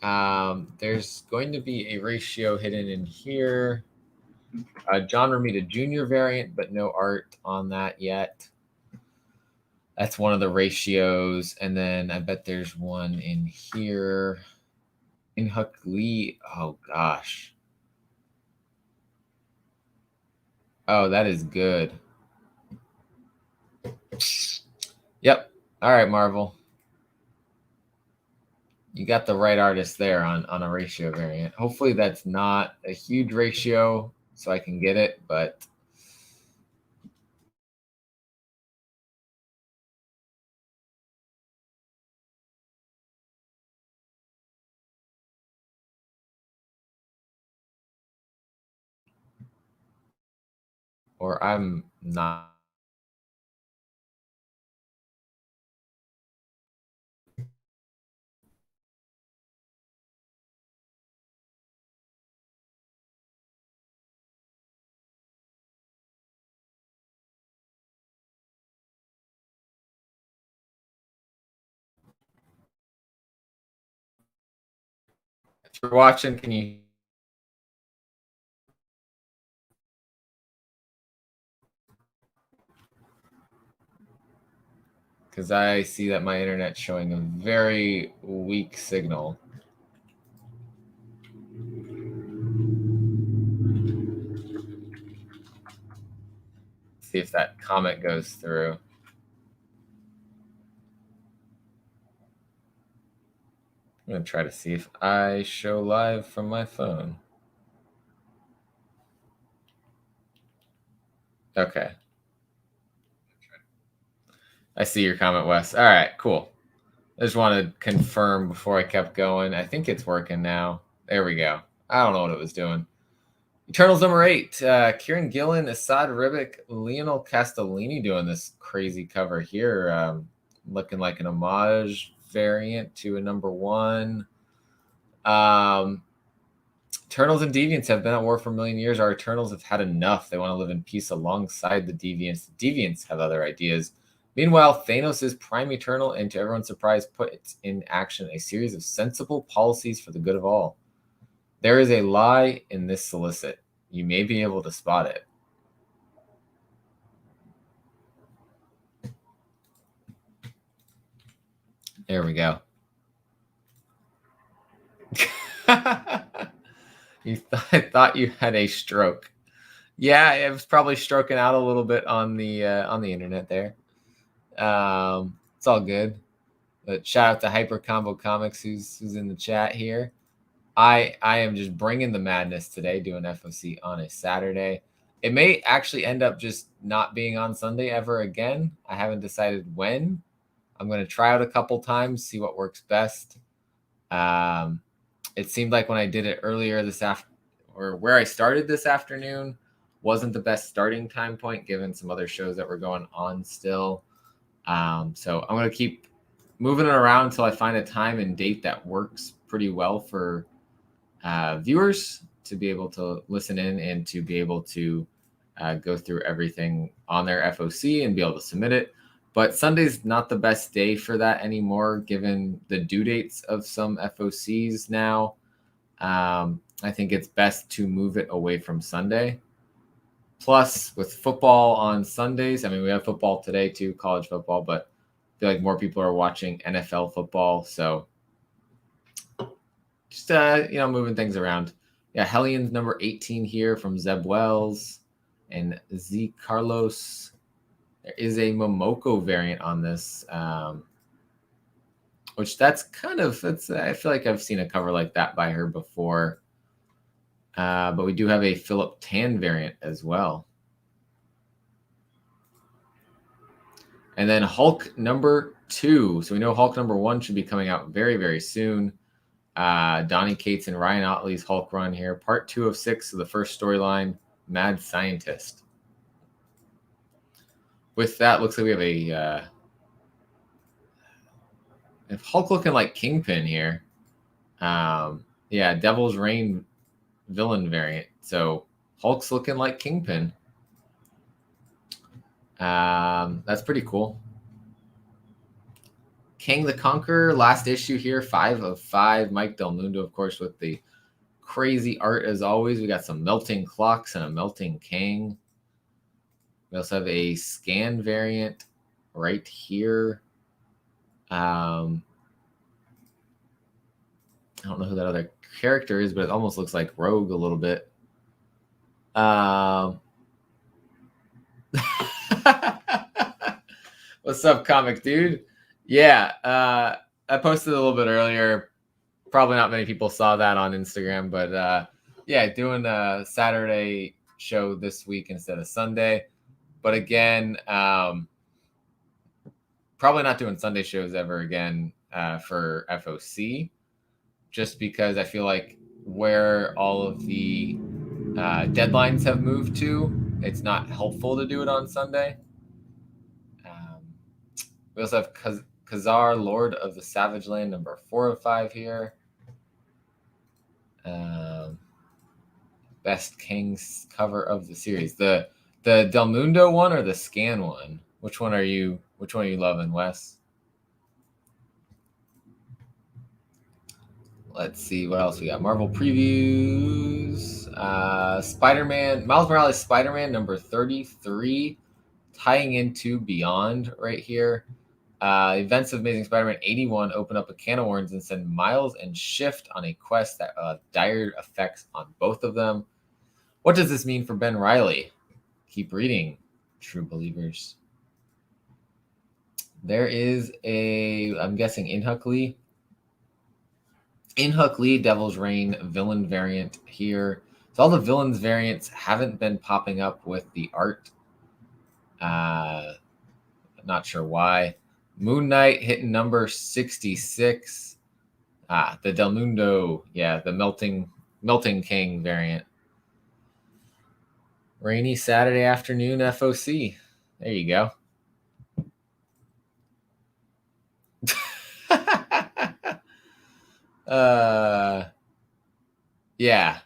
There's going to be a ratio hidden in here. John Romita Jr. variant, but no art on that yet. That's one of the ratios. And then I bet there's one in here. In Huck Lee. Oh, gosh. Oh, that is good. Yep. All right, Marvel. you got the right artist there on a ratio variant. Hopefully that's not a huge ratio so I can get it, but or I'm not. If you're watching, can you? Because I see that my internet's showing a very weak signal. See if that comment goes through. I'm going to try to see if I show live from my phone. Okay. I see your comment, Wes. All right, cool. I just wanted to confirm before I kept going. I think it's working now. There we go. I don't know what it was doing. Eternals number 8. Kieran Gillen, Assad Ribic, Lionel Castellini doing this crazy cover here. Looking like an homage variant to a number 1. Eternals and Deviants have been at war for a million years. Our Eternals have had enough. They want to live in peace alongside the Deviants. The Deviants have other ideas. Meanwhile, Thanos is Prime Eternal, and to everyone's surprise, puts in action a series of sensible policies for the good of all. There is a lie in this solicit. You may be able to spot it. There we go. I thought you had a stroke. Yeah, it was probably stroking out a little bit on the internet there. It's all good. But shout out to Hyper Combo Comics who's in the chat here. I am just bringing the madness today, doing FOC on a Saturday. It may actually end up just not being on Sunday ever again. I haven't decided when. I'm going to try out a couple times, see what works best. It seemed like when I did it earlier this afternoon, or where I started this afternoon, wasn't the best starting time point given some other shows that were going on still. So I'm going to keep moving it around until I find a time and date that works pretty well for viewers to be able to listen in and to be able to go through everything on their FOC and be able to submit it. But Sunday's not the best day for that anymore, given the due dates of some FOCs now. I think it's best to move it away from Sunday. Plus, with football on Sundays, I mean, we have football today too, college football, but I feel like more people are watching NFL football. So just, moving things around. Yeah, Hellions number 18 here from Zeb Wells and Z Carlos. There is a Momoko variant on this, which that's I feel like I've seen a cover like that by her before. But we do have a Philip Tan variant as well. And then Hulk number 2. So we know Hulk number 1 should be coming out very, very soon. Donnie Cates and Ryan Otley's Hulk run here. Part 2 of 6 of the first storyline, Mad Scientist. With that, looks like we have if Hulk looking like Kingpin here. Yeah, Devil's Reign villain variant. So Hulk's looking like Kingpin. That's pretty cool. King the Conqueror, last issue here, 5 of 5. Mike Del Mundo, of course, with the crazy art as always. We got some melting clocks and a melting king. We also have a scan variant right here. I don't know who that other character is, but it almost looks like Rogue a little bit. What's up, comic dude? Yeah, I posted a little bit earlier. Probably not many people saw that on Instagram, but yeah, doing a Saturday show this week instead of Sunday. But again, probably not doing Sunday shows ever again for FOC, just because I feel like where all of the deadlines have moved to, it's not helpful to do it on Sunday. We also have Khazar, Lord of the Savage Land, number 4 of 5 here. Best Kings cover of the series. The Del Mundo one or the Scan one? Which one are you loving, Wes? Let's see what else we got. Marvel previews. Spider-Man, Miles Morales Spider-Man number 33, tying into Beyond right here. Events of Amazing Spider-Man 81 open up a can of worms and send Miles and Shift on a quest that will have dire effects on both of them. What does this mean for Ben Reilly? Keep reading, true believers. There is I'm guessing Inhuck Lee. Inhuck Lee, Devil's Reign villain variant here. So all the villains variants haven't been popping up with the art. Not sure why. Moon Knight hitting number 66. The Del Mundo, the Melting King variant. Rainy Saturday afternoon FOC. There you go. Yeah.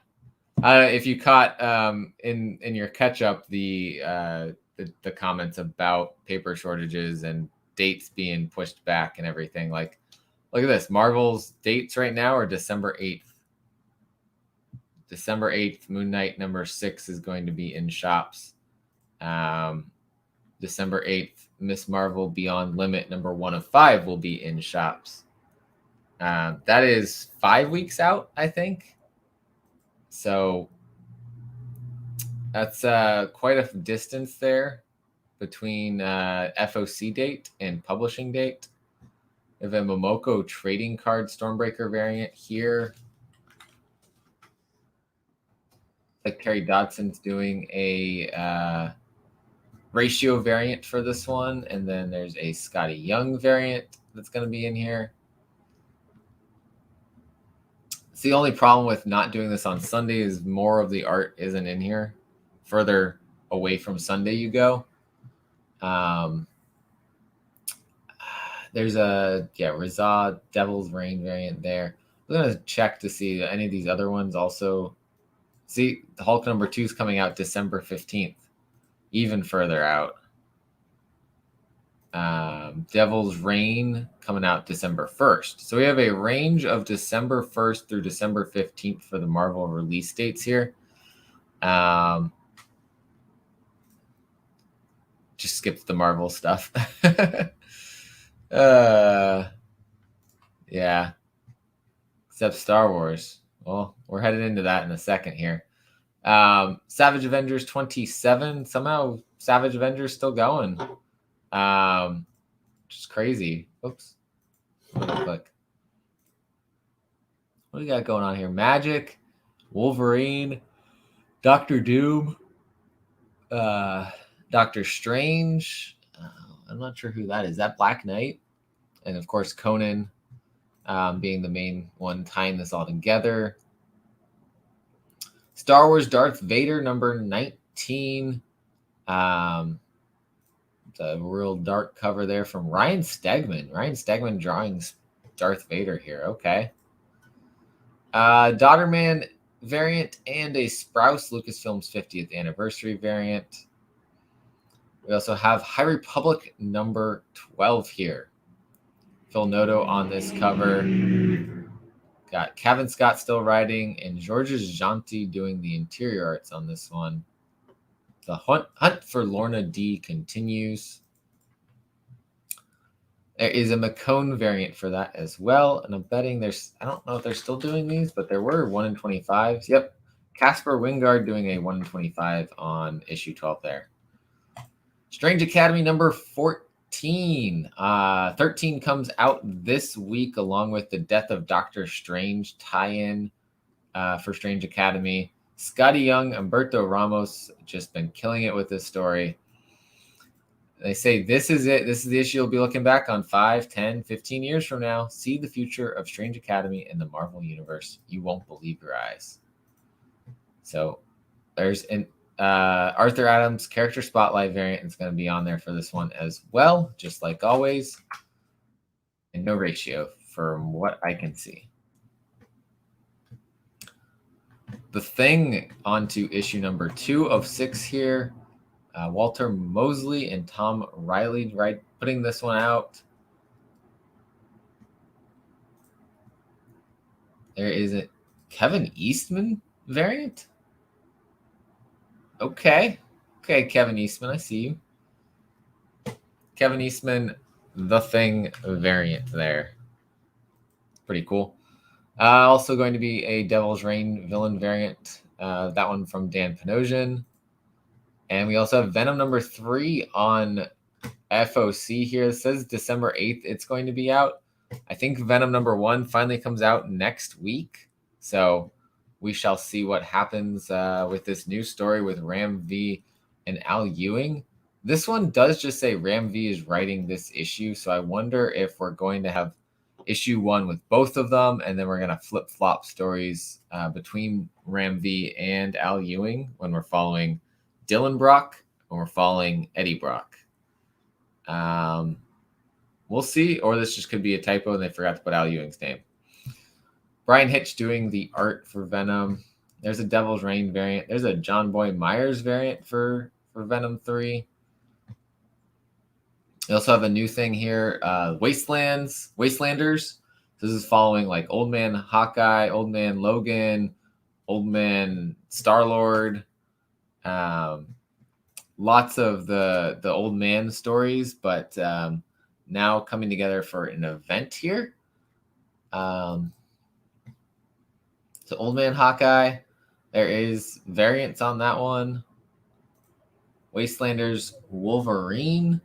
If you caught in your catch up the comments about paper shortages and dates being pushed back and everything, like, look at this. Marvel's dates right now are December 8th. December 8th, Moon Knight number 6 is going to be in shops. December 8th, Miss Marvel Beyond Limit number 1 of 5 will be in shops. That is 5 weeks out, I think. So that's quite a distance there between FOC date and publishing date. We have a Momoko trading card Stormbreaker variant here. Like Terry Dodson's doing a ratio variant for this one, and then there's a Scotty Young variant that's going to be in here. It's the only problem with not doing this on Sunday is more of the art isn't in here. Further away from Sunday you go. There's a Rizad Devil's Reign variant there. I'm going to check to see any of these other ones also. See, the Hulk number 2 is coming out December 15th, even further out. Devil's Reign coming out December 1st. So we have a range of December 1st through December 15th for the Marvel release dates here. Just skipped the Marvel stuff. Yeah. Except Star Wars. Well, we're headed into that in a second here. Savage Avengers 27. Somehow Savage Avengers still going. Just crazy. Oops. Click. What do we got going on here? Magic, Wolverine, Doctor Doom, Doctor Strange. I'm not sure who that is. Is that Black Knight? And of course, Conan being the main one tying this all together. Star Wars Darth Vader number 19. The real dark cover there from Ryan Stegman. Ryan Stegman drawing Darth Vader here. Okay. Daughterman variant and a Sprouse Lucasfilm's 50th anniversary variant. We also have High Republic number 12 here. Phil Noto on this cover. Got Kevin Scott still writing and Georges Janti doing the interior arts on this one. The hunt for Lorna D continues. There is a McCone variant for that as well. And I'm betting I don't know if they're still doing these, but there were 1 in 25s. Yep. Casper Wingard doing a 1 in 25 on issue 12 there. Strange Academy number 14. 13. 13 comes out this week along with the Death of Doctor Strange tie-in for Strange Academy. Scotty Young, Humberto Ramos just been killing it with this story. They say this is it. This is the issue you'll be looking back on 5, 10, 15 years from now. See the future of Strange Academy in the Marvel Universe. You won't believe your eyes. So there's an Arthur Adams character spotlight variant. It's going to be on there for this one as well, just like always. And no ratio from what I can see. The Thing onto issue number 2 of 6 here. Walter Mosley and Tom Riley putting this one out. There is a Kevin Eastman variant. Okay, Kevin Eastman, I see you. Kevin Eastman, The Thing variant there. Pretty cool. Also going to be a Devil's Reign villain variant. That one from Dan Panosian. And we also have Venom number 3 on FOC here. It says December 8th it's going to be out. I think Venom number 1 finally comes out next week. So we shall see what happens with this new story with Ram V and Al Ewing. This one does just say Ram V is writing this issue. So I wonder if we're going to have issue 1 with both of them, and then we're going to flip-flop stories between Ram V and Al Ewing when we're following Dylan Brock and we're following Eddie Brock. We'll see, or this just could be a typo and they forgot to put Al Ewing's name. Brian Hitch doing the art for Venom. There's a Devil's Reign variant. There's a John Boy Myers variant for Venom 3. We also have a new thing here, Wastelanders. This is following like Old Man Hawkeye, Old Man Logan, Old Man Star-Lord. Lots of the Old Man stories, but now coming together for an event here. So Old Man Hawkeye, there is variants on that one. Wastelanders Wolverine.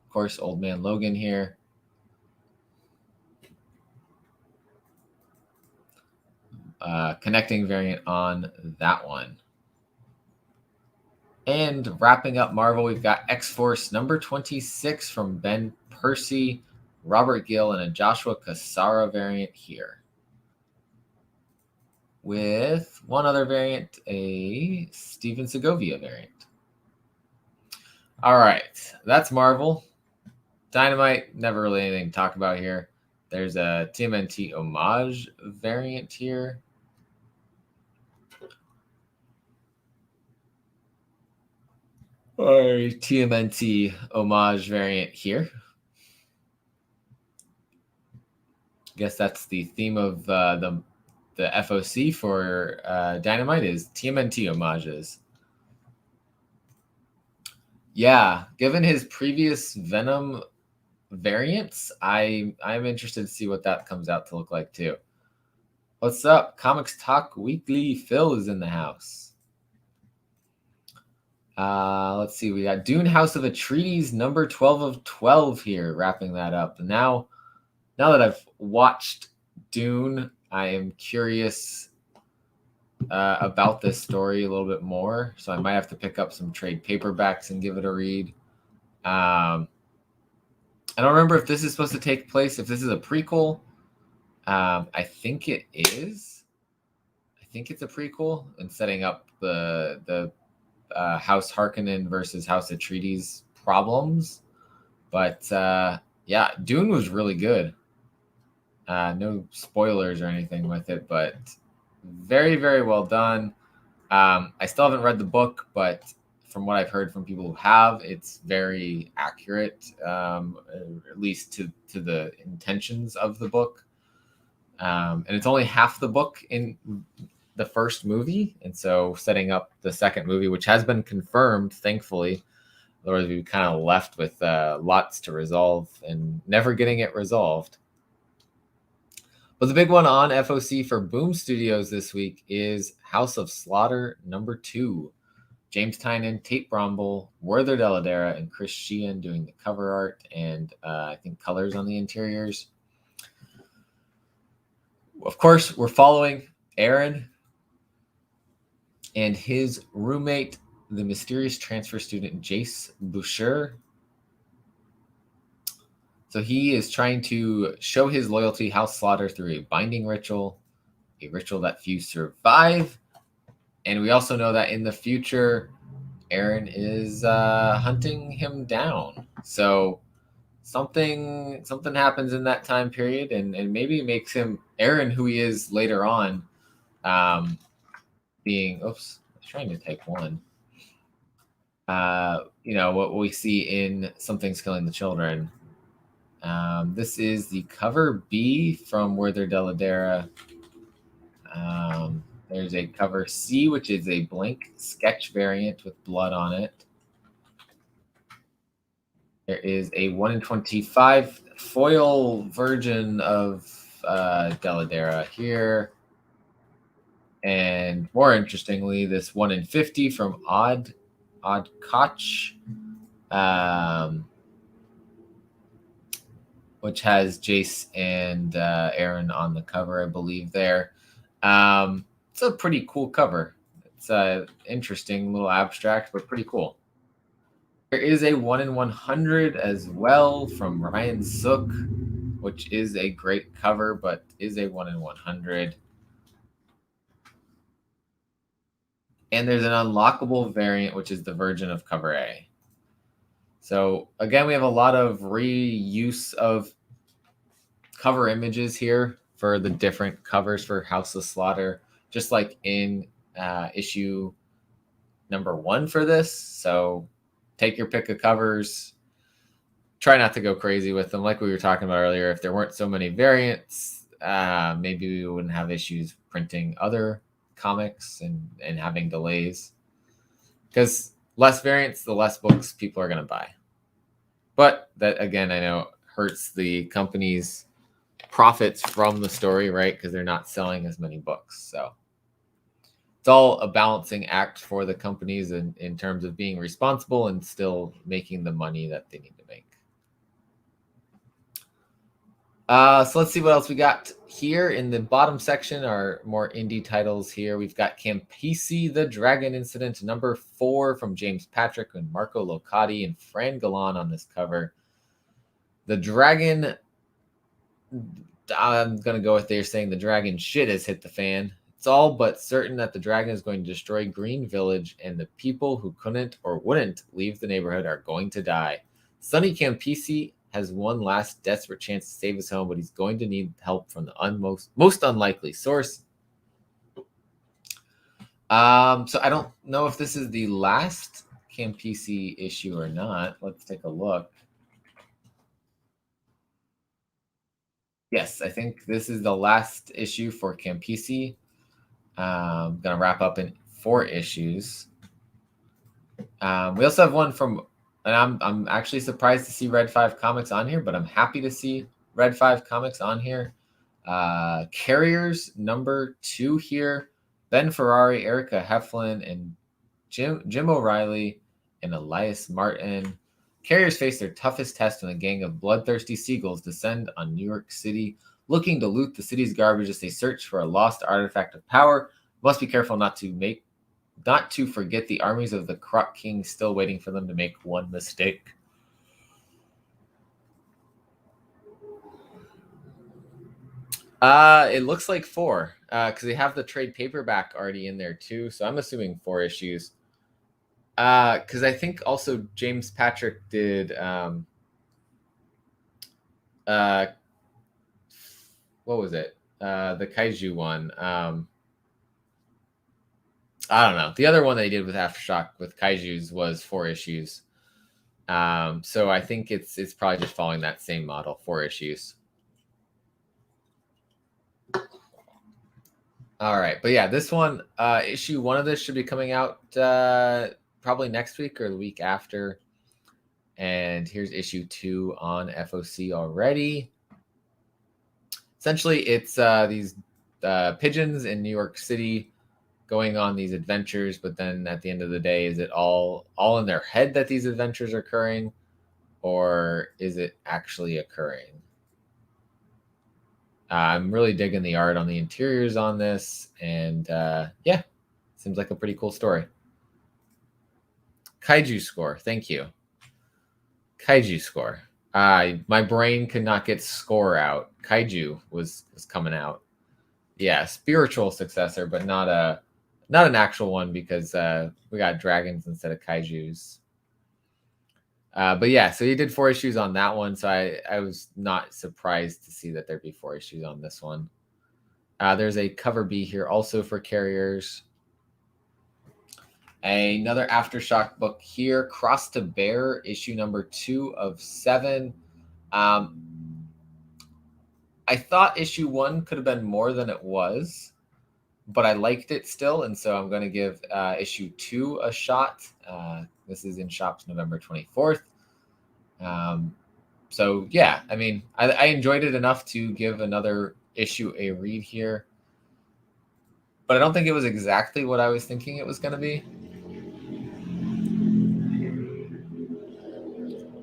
Of course, Old Man Logan here. Connecting variant on that one. And wrapping up Marvel, we've got X-Force number 26 from Ben Percy, Robert Gill, and a Joshua Cassara variant here. With one other variant, a Steven Segovia variant. All right, that's Marvel. Dynamite, never really anything to talk about here. There's a TMNT homage variant here. Or TMNT homage variant here. Guess that's the theme of the FOC for Dynamite is TMNT homages. Yeah, given his previous Venom variants, I'm interested to see what that comes out to look like too. What's up? Comics Talk Weekly. Phil is in the house. Let's see. We got Dune House of Atreides number 12 of 12 here, wrapping that up. Now that I've watched Dune, I am curious about this story a little bit more. So I might have to pick up some trade paperbacks and give it a read. I don't remember if this is supposed to take place, if this is a prequel. I think it is. I think it's a prequel and setting up the House Harkonnen versus House Atreides problems. But yeah, Dune was really good. No spoilers or anything with it, but very, very well done. I still haven't read the book, but from what I've heard from people who have, it's very accurate, at least to the intentions of the book. And it's only half the book in the first movie, and so setting up the second movie, which has been confirmed, thankfully. Otherwise, we kind of left with lots to resolve and never getting it resolved. But the big one on FOC for Boom Studios this week is House of Slaughter number 2. James Tynan, Tate Bromble, Werther Dell'Edera, and Chris Sheehan doing the cover art and I think colors on the interiors. Of course, we're following Aaron and his roommate, the mysterious transfer student Jace Boucher. So he is trying to show his loyalty, House Slaughter, through a binding ritual, a ritual that few survive. And we also know that in the future, Aaron is hunting him down. So something happens in that time period, and maybe makes him Aaron, who he is later on, being. Oops, I was trying to type one. What we see in Something's Killing the Children. This is the cover B from Werther Dell'Edera. There's a cover C, which is a blank sketch variant with blood on it. There is a 1 in 25 foil version of Dell'Edera here. And more interestingly, this 1 in 50 from Odd Koch, which has Jace and Aaron on the cover, I believe there. It's a pretty cool cover. It's an interesting little abstract, but pretty cool. There is a 1 in 100 as well from Ryan Sook, which is a great cover, but is a 1 in 100. And there's an unlockable variant, which is the version of cover A. So again, we have a lot of reuse of cover images here for the different covers for House of Slaughter, just like in issue number 1 for this. So take your pick of covers. Try not to go crazy with them. Like we were talking about earlier, if there weren't so many variants, maybe we wouldn't have issues printing other comics and having delays. Because less variants, the less books people are going to buy. But that, again, I know hurts the company's profits from the story, right? Because they're not selling as many books. So it's all a balancing act for the companies in terms of being responsible and still making the money that they need to make. So let's see what else we got here. In the bottom section are more indie titles here. We've got Campisi, The Dragon Incident, number 4 from James Patrick and Marco Locati and Fran Galan on this cover. The dragon, I'm going to go with there saying the dragon shit has hit the fan. It's all but certain that the dragon is going to destroy Green Village, and the people who couldn't or wouldn't leave the neighborhood are going to die. Sonny Campisi has one last desperate chance to save his home, but he's going to need help from the most unlikely source. So I don't know if this is the last Campisi issue or not. Let's take a look. Yes, I think this is the last issue for Campisi. I'm going to wrap up in 4 issues. We also have one from, and I'm actually surprised to see Red 5 Comics on here, but I'm happy to see Red 5 Comics on here. Carriers number 2 here. Ben Ferrari, Erica Heflin, and Jim O'Reilly and Elias Martin. Carriers face their toughest test when a gang of bloodthirsty seagulls descend on New York City, looking to loot the city's garbage as they search for a lost artifact of power. Must be careful not to forget the armies of the Croc King still waiting for them to make one mistake. It looks like 4, because they have the trade paperback already in there too. So I'm assuming 4 issues. Because I think also James Patrick did what was it? The Kaiju one. I don't know. The other one they did with Aftershock with Kaijus was 4 issues. So I think it's probably just following that same model, 4 issues. All right. But yeah, this one, issue 1 of this should be coming out probably next week or the week after. And here's issue 2 on FOC already. Essentially, it's these pigeons in New York City going on these adventures, but then at the end of the day, is it all in their head that these adventures are occurring, or is it actually occurring? I'm really digging the art on the interiors on this, and yeah, seems like a pretty cool story. Kaiju score, thank you. Kaiju score. My brain could not get score out. Kaiju was coming out. Yeah, spiritual successor, but not an actual one, because we got dragons instead of kaijus. But yeah, so he did 4 issues on that one, so I was not surprised to see that there'd be 4 issues on this one. There's a cover B here also for carriers. Another Aftershock book here, Cross to Bear, issue number 2 of 7. I thought issue 1 could have been more than it was, but I liked it still, and so I'm going to give issue 2 a shot. This is in shops November 24th. So yeah, I mean, I enjoyed it enough to give another issue a read here, but I don't think it was exactly what I was thinking it was going to be.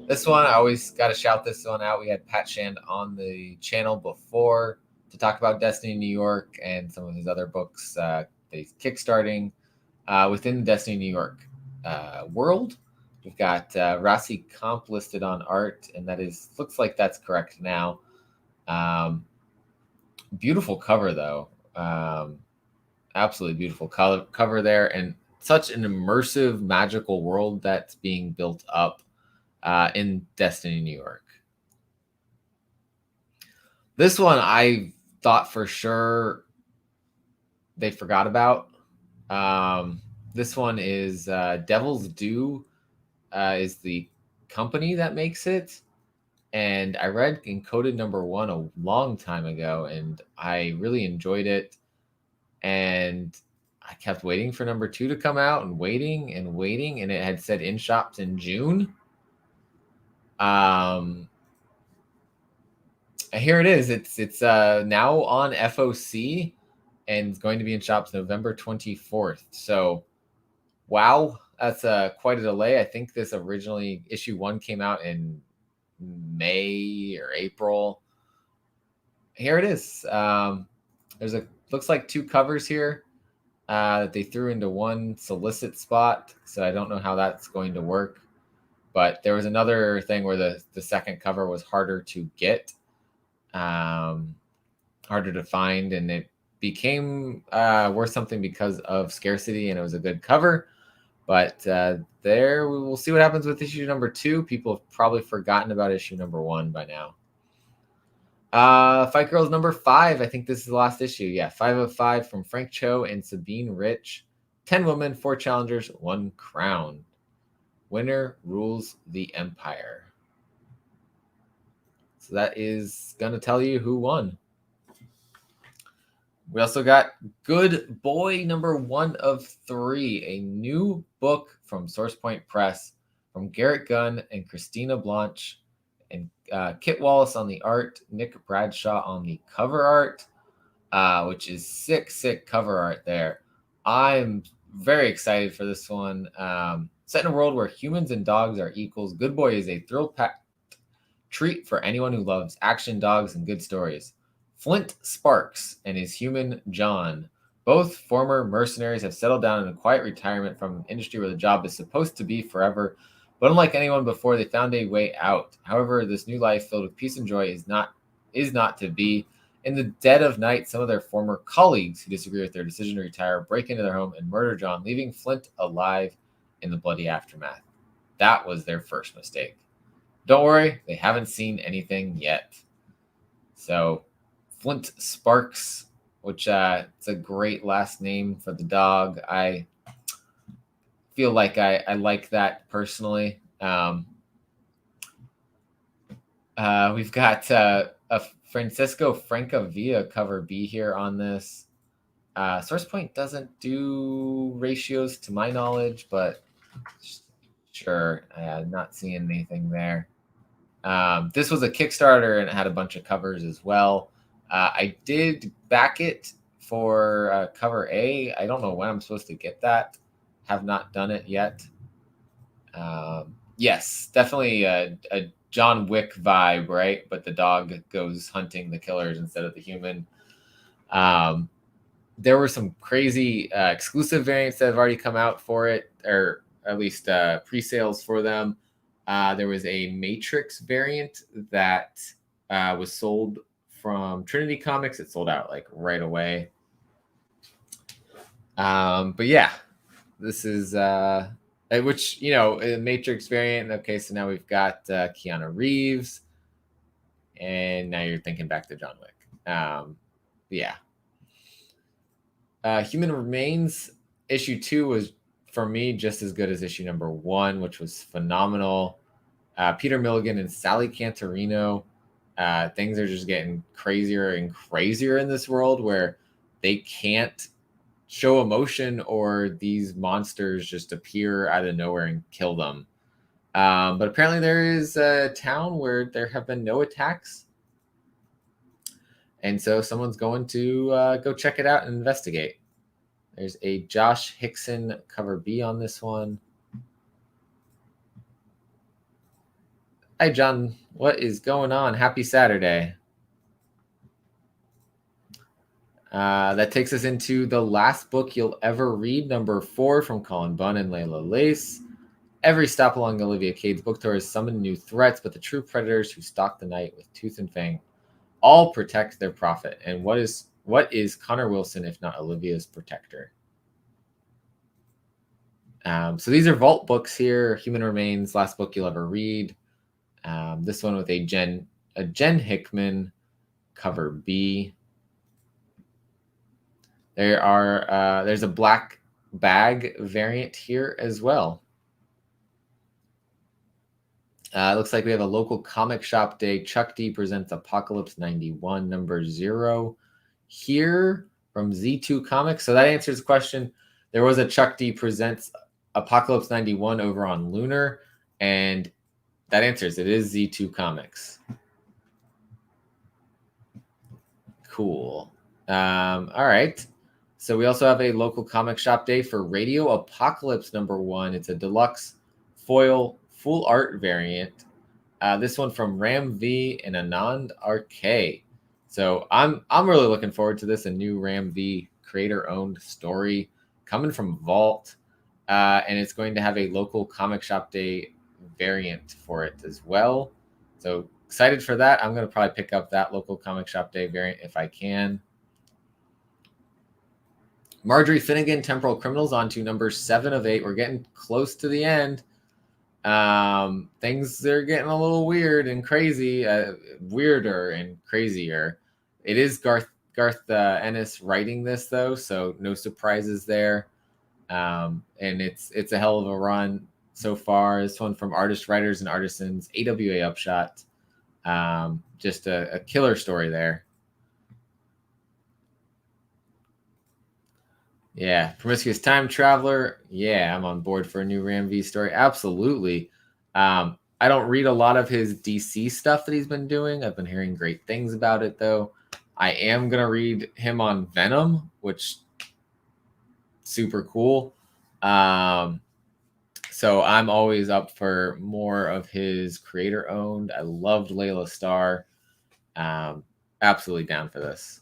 This one, I always got to shout this one out. We had Pat Shand on the channel before to talk about Destiny New York and some of his other books that he's kickstarting within the Destiny New York world. We've got Rossi Comp listed on art, and that looks like that's correct now. Beautiful cover, though. Absolutely beautiful cover there, and such an immersive, magical world that's being built up in Destiny New York. This one I thought for sure they forgot about. This one is Devil's Due is the company that makes it. And I read Encoded number 1 a long time ago, and I really enjoyed it. And I kept waiting for number 2 to come out, and waiting, and it had said in shops in June. And here it is. It's now on FOC, and it's going to be in shops November 24th. So, wow, that's quite a delay. I think this originally, issue 1 came out in May or April. Here it is. There's looks like 2 covers here that they threw into one solicit spot, so I don't know how that's going to work. But there was another thing where the second cover was harder to get, harder to find, and it became worth something because of scarcity, and it was a good cover. But there, we will see what happens with issue number 2. People have probably forgotten about issue number 1 by now. Fight Girls number 5. I think this is the last issue. Yeah, 5 of 5 from Frank Cho and Sabine Rich. 10 women, 4 challengers, 1 crown. Winner rules the empire. So that is going to tell you who won. We also got Good Boy number 1 of 3, a new book from SourcePoint Press from Garrett Gunn and Christina Blanche, and Kit Wallace on the art, Nick Bradshaw on the cover art, which is sick cover art there. I'm very excited for this one. Set in a world where humans and dogs are equals, Good Boy is a thrill-packed treat for anyone who loves action, dogs, and good stories. Flint Sparks and his human John, both former mercenaries, have settled down in a quiet retirement from an industry where the job is supposed to be forever. But unlike anyone before, they found a way out. However, this new life filled with peace and joy is not to be. In the dead of night, some of their former colleagues who disagree with their decision to retire break into their home and murder John, leaving Flint alive in the bloody aftermath. That was their first mistake. Don't worry, they haven't seen anything yet. So, Flint Sparks, which it's a great last name for the dog. I feel like I like that personally. We've got a Francisco Francavilla cover B here on this. SourcePoint doesn't do ratios to my knowledge, but sure, I'm not seeing anything there. This was a Kickstarter, and it had a bunch of covers as well. I did back it for cover A. I don't know when I'm supposed to get that. Have not done it yet. Yes, definitely a John Wick vibe, right? But the dog goes hunting the killers instead of the human. There were some crazy exclusive variants that have already come out for it, or at least pre-sales for them. There was a Matrix variant that was sold from Trinity Comics. It sold out like right away. But yeah, this is which, you know, a Matrix variant. Okay, so now we've got Keanu Reeves, and now you're thinking back to John Wick. Yeah. Human Remains issue 2 was, for me, just as good as issue number 1, which was phenomenal. Peter Milligan and Sally Cantorino. Things are just getting crazier and crazier in this world where they can't show emotion, or these monsters just appear out of nowhere and kill them. But apparently there is a town where there have been no attacks. And so someone's going to go check it out and investigate. There's a Josh Hickson cover B on this one. Hi, John. What is going on? Happy Saturday. That takes us into the last book you'll ever read, number 4 from Colin Bunn and Layla Lace. Every stop along Olivia Cade's book tour has summoned new threats, but the true predators who stalk the night with tooth and fang all protect their profit. And what is Connor Wilson if not Olivia's protector? So these are vault books here. Human Remains, last book you'll ever read. This one with a Jen Hickman cover B. There's a black bag variant here as well. It looks like we have a local comic shop day. Chuck D presents Apocalypse 91 number 0 here from Z2 Comics. So that answers the question. There was a Chuck D presents Apocalypse 91 over on Lunar, and that answers it is Z2 Comics. Cool. All right. So we also have a local comic shop day for Radio Apocalypse number 1. It's a deluxe foil full art variant. This one from Ram V and Anand RK. So I'm really looking forward to this. A new Ram V creator owned story coming from Vault, and it's going to have a local comic shop day variant for it as well. So excited for that. I'm going to probably pick up that local comic shop day variant if I can. Marjorie Finnegan, Temporal Criminals, on to number 7 of 8. We're getting close to the end. Things are getting a little weird and crazy, weirder and crazier. It is Garth Ennis writing this though, so no surprises there. And it's a hell of a run so far. This one from Artist, Writers, and Artisans, AWA Upshot. Just a killer story there. Yeah, Promiscuous Time Traveler. Yeah, I'm on board for a new Ram V story. Absolutely. I don't read a lot of his DC stuff that he's been doing. I've been hearing great things about it, though. I am going to read him on Venom, which super cool. So I'm always up for more of his creator-owned. I loved Layla Starr. Absolutely down for this.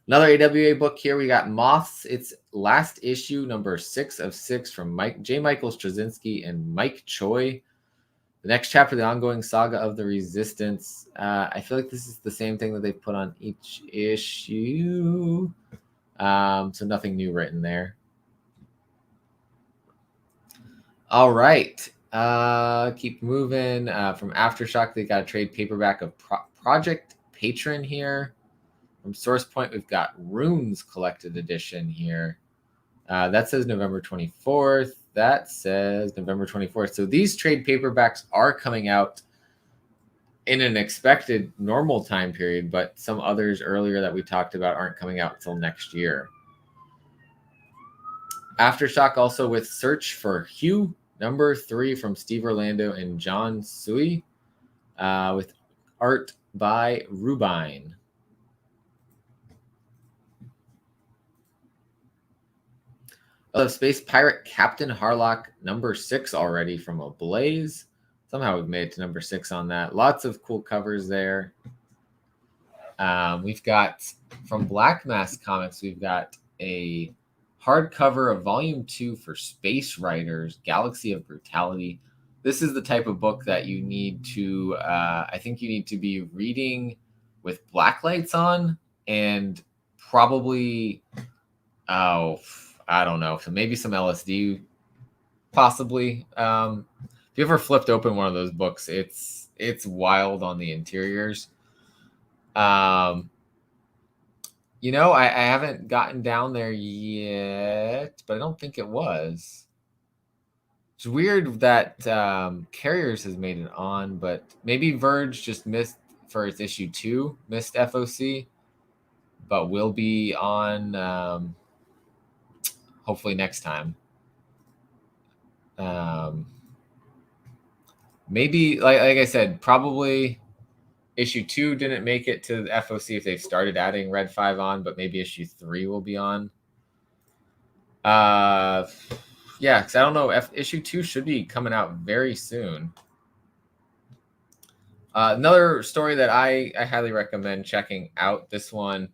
Another AWA book here. We got Moths. It's last issue, number 6 of 6 from J. Michael Straczynski and Mike Choi. The next chapter, the ongoing saga of the Resistance. I feel like this is the same thing that they've put on each issue. So nothing new written there. All right. Keep moving. From Aftershock, they got a trade paperback of Project Patron here. From Source Point, we've got Runes Collected Edition here. That says November 24th. That says November 24th. So these trade paperbacks are coming out in an expected normal time period, but some others earlier that we talked about aren't coming out until next year. Aftershock also with Search for Hugh, number 3 from Steve Orlando and John Sui, with art by Rubine. Space Pirate Captain Harlock number 6 already from Ablaze. Somehow we've made it to number 6 on that. Lots of cool covers there. We've got from Black Mask Comics, we've got a hardcover of Volume 2 for Space Riders, Galaxy of Brutality. This is the type of book that you need to, I think you need to be reading with black lights on and probably, I don't know, so maybe some LSD, possibly. If you ever flipped open one of those books, it's wild on the interiors. You know, I haven't gotten down there yet, but I don't think it was. It's weird that Carriers has made it on, but maybe Verge just missed for its issue 2, missed FOC, but will be on hopefully next time. Maybe, like I said, probably issue 2 didn't make it to the FOC if they've started adding Red 5 on, but maybe issue 3 will be on. Yeah, because I don't know. Issue 2 should be coming out very soon. Another story that I highly recommend checking out. This one,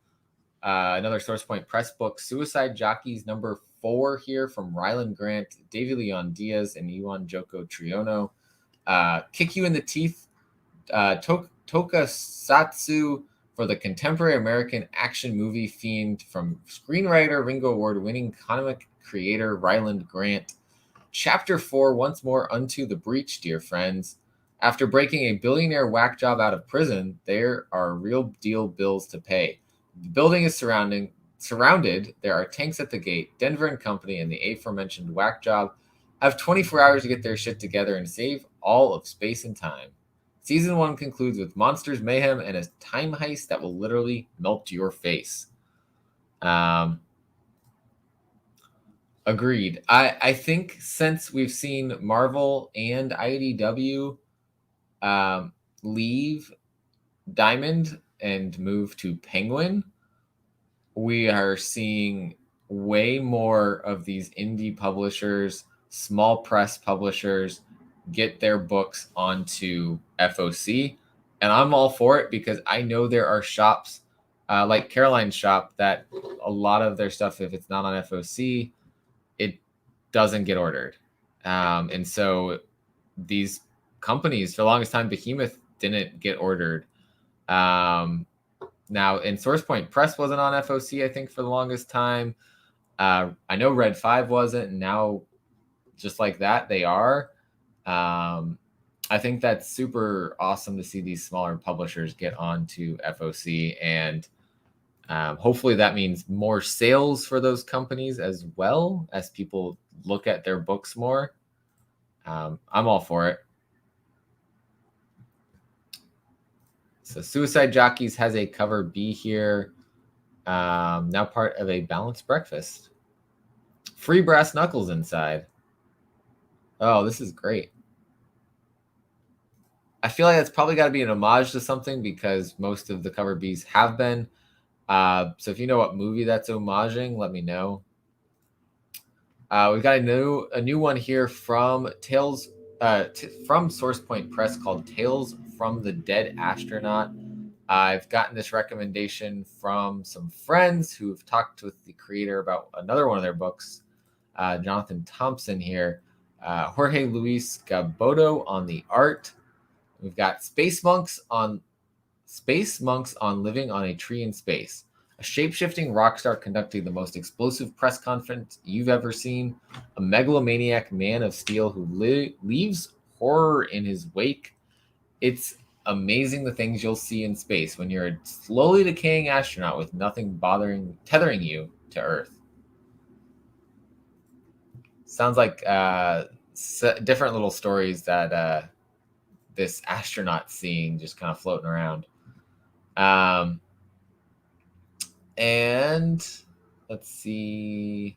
another Source Point Press book, Suicide Jockeys number 4 here from Ryland Grant, David Leon Diaz, and Iwan Joko Triono. Kick you in the teeth. Tokusatsu for the contemporary American action movie fiend from screenwriter, Ringo Award-winning comic creator Ryland Grant. Chapter 4, once more unto the breach, dear friends. After breaking a billionaire whack job out of prison, there are real deal bills to pay. The building is surrounded. There are tanks at the gate. Denver and Company and the aforementioned whack job have 24 hours to get their shit together and save all of space and time. Season 1 concludes with monsters, mayhem, and a time heist that will literally melt your face. Agreed. I think since we've seen Marvel and IDW leave Diamond and move to Penguin, we are seeing way more of these indie publishers, small press publishers, get their books onto FOC. And I'm all for it because I know there are shops like Caroline's shop that a lot of their stuff, if it's not on FOC, it doesn't get ordered. And so these companies, for the longest time, Behemoth didn't get ordered. Now, in Source Point Press wasn't on FOC, I think, for the longest time. I know Red 5 wasn't, and now just like that, they are. I think that's super awesome to see these smaller publishers get onto FOC, and hopefully that means more sales for those companies as well as people look at their books more. I'm all for it. So Suicide Jockeys has a cover B here. Now part of a balanced breakfast. Free brass knuckles inside. Oh, this is great. I feel like that's probably got to be an homage to something because most of the cover Bs have been. So if you know what movie that's homaging, let me know. We've got a new one here from from Source Point Press called Tales from the Dead Astronaut. I've gotten this recommendation from some friends who've talked with the creator about another one of their books, Jonathan Thompson here. Jorge Luis Gaboto on the art. We've got Space Monks on Living on a Tree in Space. A shape-shifting rock star conducting the most explosive press conference you've ever seen. A megalomaniac man of steel who leaves horror in his wake. It's amazing the things you'll see in space when you're a slowly decaying astronaut with nothing tethering you to Earth. Sounds like different little stories that this astronaut seeing just kind of floating around. And let's see.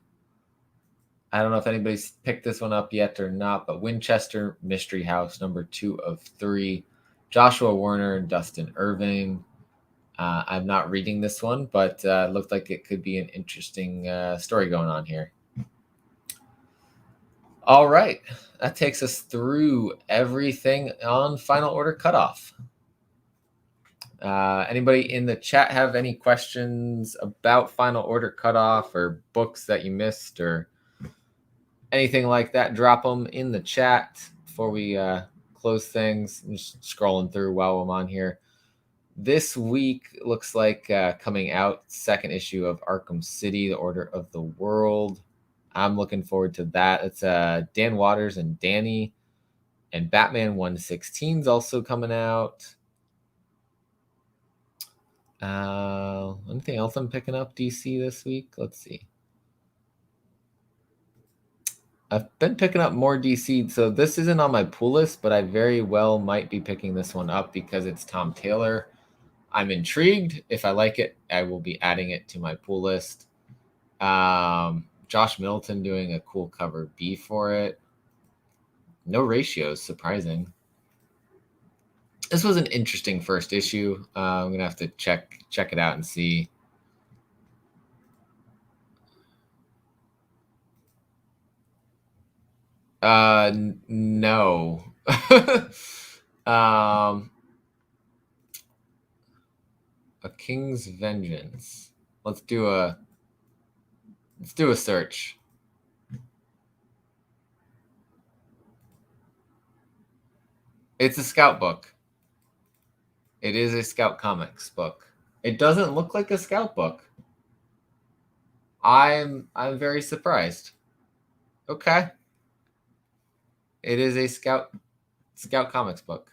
I don't know if anybody's picked this one up yet or not, but Winchester Mystery House, number 2 of 3. Joshua Warner and Dustin Irving. I'm not reading this one, but it looked like it could be an interesting story going on here. All right. That takes us through everything on Final Order Cutoff. Anybody in the chat have any questions about Final Order Cutoff or books that you missed or anything like that? Drop them in the chat before we close things. I'm just scrolling through while I'm on here. This week looks like coming out, second issue of Arkham City, The Order of the World. I'm looking forward to that. It's Dan Waters and Danny, and Batman 116 is also coming out. Anything else I'm picking up DC this week? Let's see. I've been picking up more DC, so this isn't on my pull list, but I very well might be picking this one up because it's Tom Taylor. I'm intrigued. If I like it, I will be adding it to my pull list. Josh Middleton doing a cool cover B for it. No ratios, surprising. This was an interesting first issue. I'm gonna have to check it out and see. No. A King's Vengeance. Let's do a search. It's a Scout book. It is a Scout Comics book. It doesn't look like a Scout book. I'm very surprised. Okay. It is a Scout Comics book.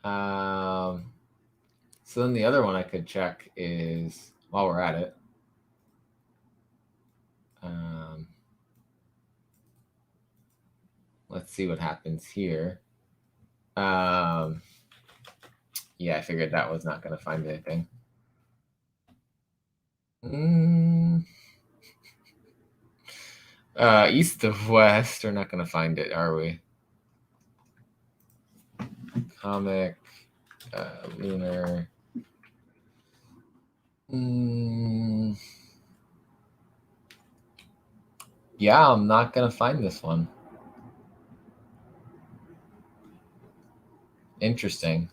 So then the other one I could check is, while we're at it, let's see what happens here. Yeah, I figured that was not going to find anything. East of West, we're not going to find it, are we? Comic, Lunar. Yeah, I'm not going to find this one. Interesting.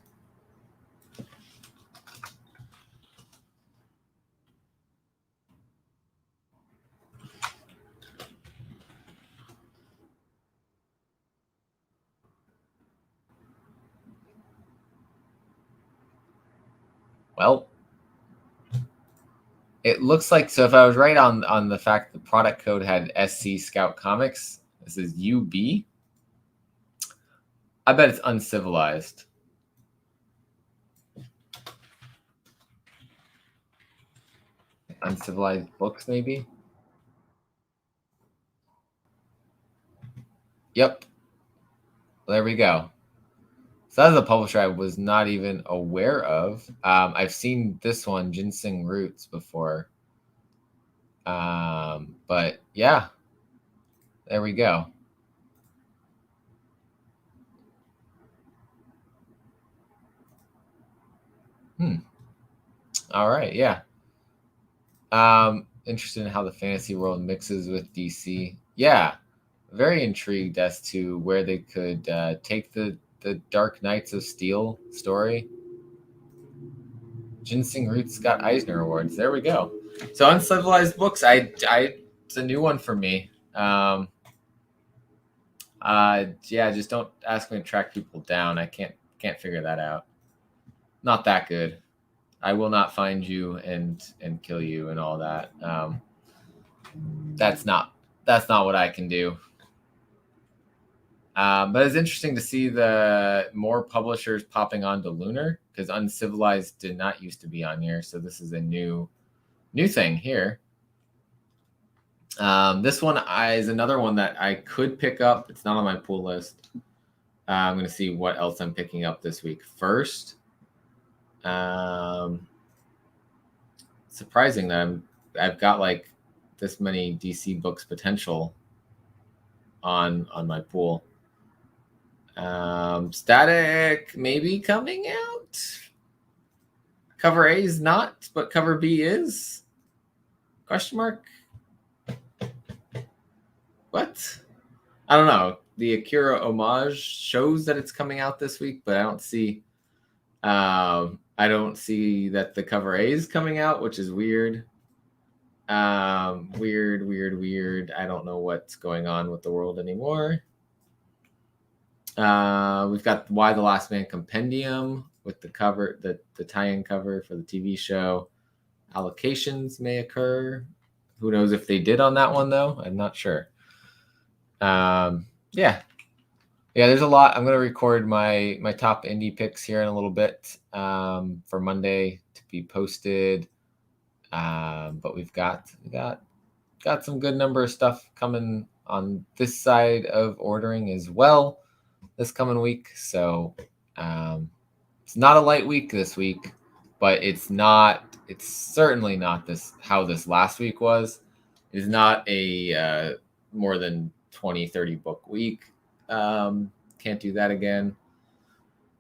Well, it looks like, so if I was right on the fact the product code had SC Scout Comics, this is UB. I bet it's Uncivilized. Uncivilized Books, maybe? Yep. Well, there we go. So that's a publisher I was not even aware of. I've seen this one, Ginseng Roots, before. But yeah, there we go. All right, yeah. Interested in how the fantasy world mixes with DC. Yeah, very intrigued as to where they could take the Dark Knights of Steel story. Ginseng Roots got Eisner Awards. There we go. So Uncivilized Books, it's a new one for me. Yeah, just don't ask me to track people down. I can't figure that out. Not that good. I will not find you and kill you and all that. That's not what I can do. But it's interesting to see the more publishers popping onto Lunar, because Uncivilized did not used to be on here. So this is a new thing here. This one is another one that I could pick up. It's not on my pull list. I'm going to see what else I'm picking up this week first. Surprising that I've got like this many DC books potential on my pool. Static maybe coming out. Cover A is not, but cover B is? Question mark. What? I don't know. The Akira homage shows that it's coming out this week, but I don't see that the cover A is coming out, which is weird. Weird. I don't know what's going on with the world anymore. We've got Why the Last Man Compendium with the cover, the tie-in cover for the TV show. Allocations may occur. Who knows if they did on that one, though? I'm not sure. Yeah, there's a lot. I'm going to record my top indie picks here in a little bit for Monday to be posted. But we've got some good number of stuff coming on this side of ordering as well this coming week. So it's not a light week this week, but it's certainly not how this last week was. It is not a more than 20-30 book week. Can't do that again.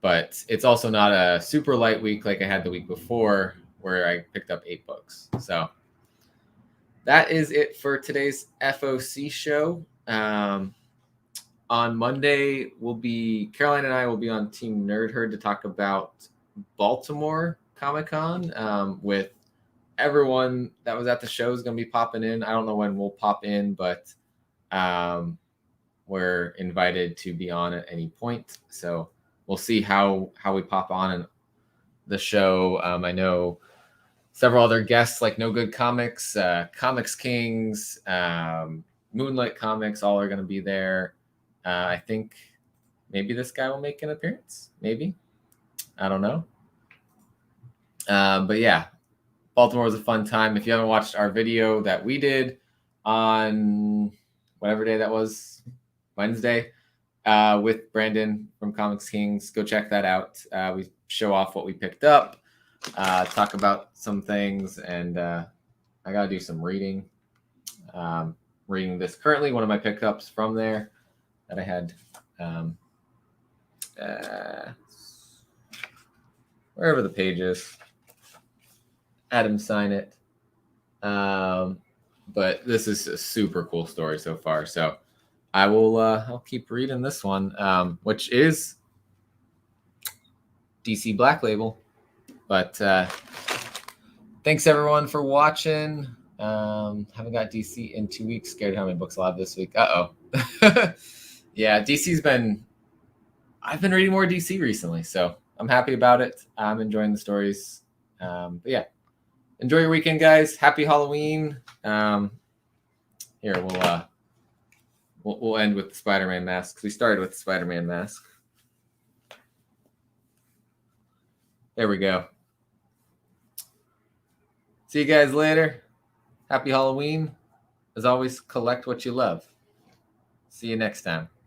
But it's also not a super light week like I had the week before, where I picked up 8 books. So that is it for today's FOC show. On Monday, Caroline and I will be on Team Nerd Herd to talk about Baltimore Comic-Con with everyone that was at the show is going to be popping in. I don't know when we'll pop in, but we're invited to be on at any point. So we'll see how we pop on in the show. I know several other guests like No Good Comics, Comics Kings, Moonlight Comics, all are going to be there. I think maybe this guy will make an appearance. Maybe. I don't know. But yeah, Baltimore was a fun time. If you haven't watched our video that we did on whatever day that was, Wednesday, with Brandon from Comics Kings, go check that out. We show off what we picked up, talk about some things, and I got to do some reading. Reading this currently, one of my pickups from there that I had wherever the page is. Adam sign it. But this is a super cool story so far. So I'll keep reading this one, which is DC Black Label. But thanks everyone for watching. Haven't got DC in 2 weeks. Scared how many books I'll have this week. Yeah, I've been reading more DC recently, so I'm happy about it. I'm enjoying the stories. But yeah, enjoy your weekend, guys. Happy Halloween. Here, we'll end with the Spider-Man mask. We started with the Spider-Man mask. There we go. See you guys later. Happy Halloween. As always, collect what you love. See you next time.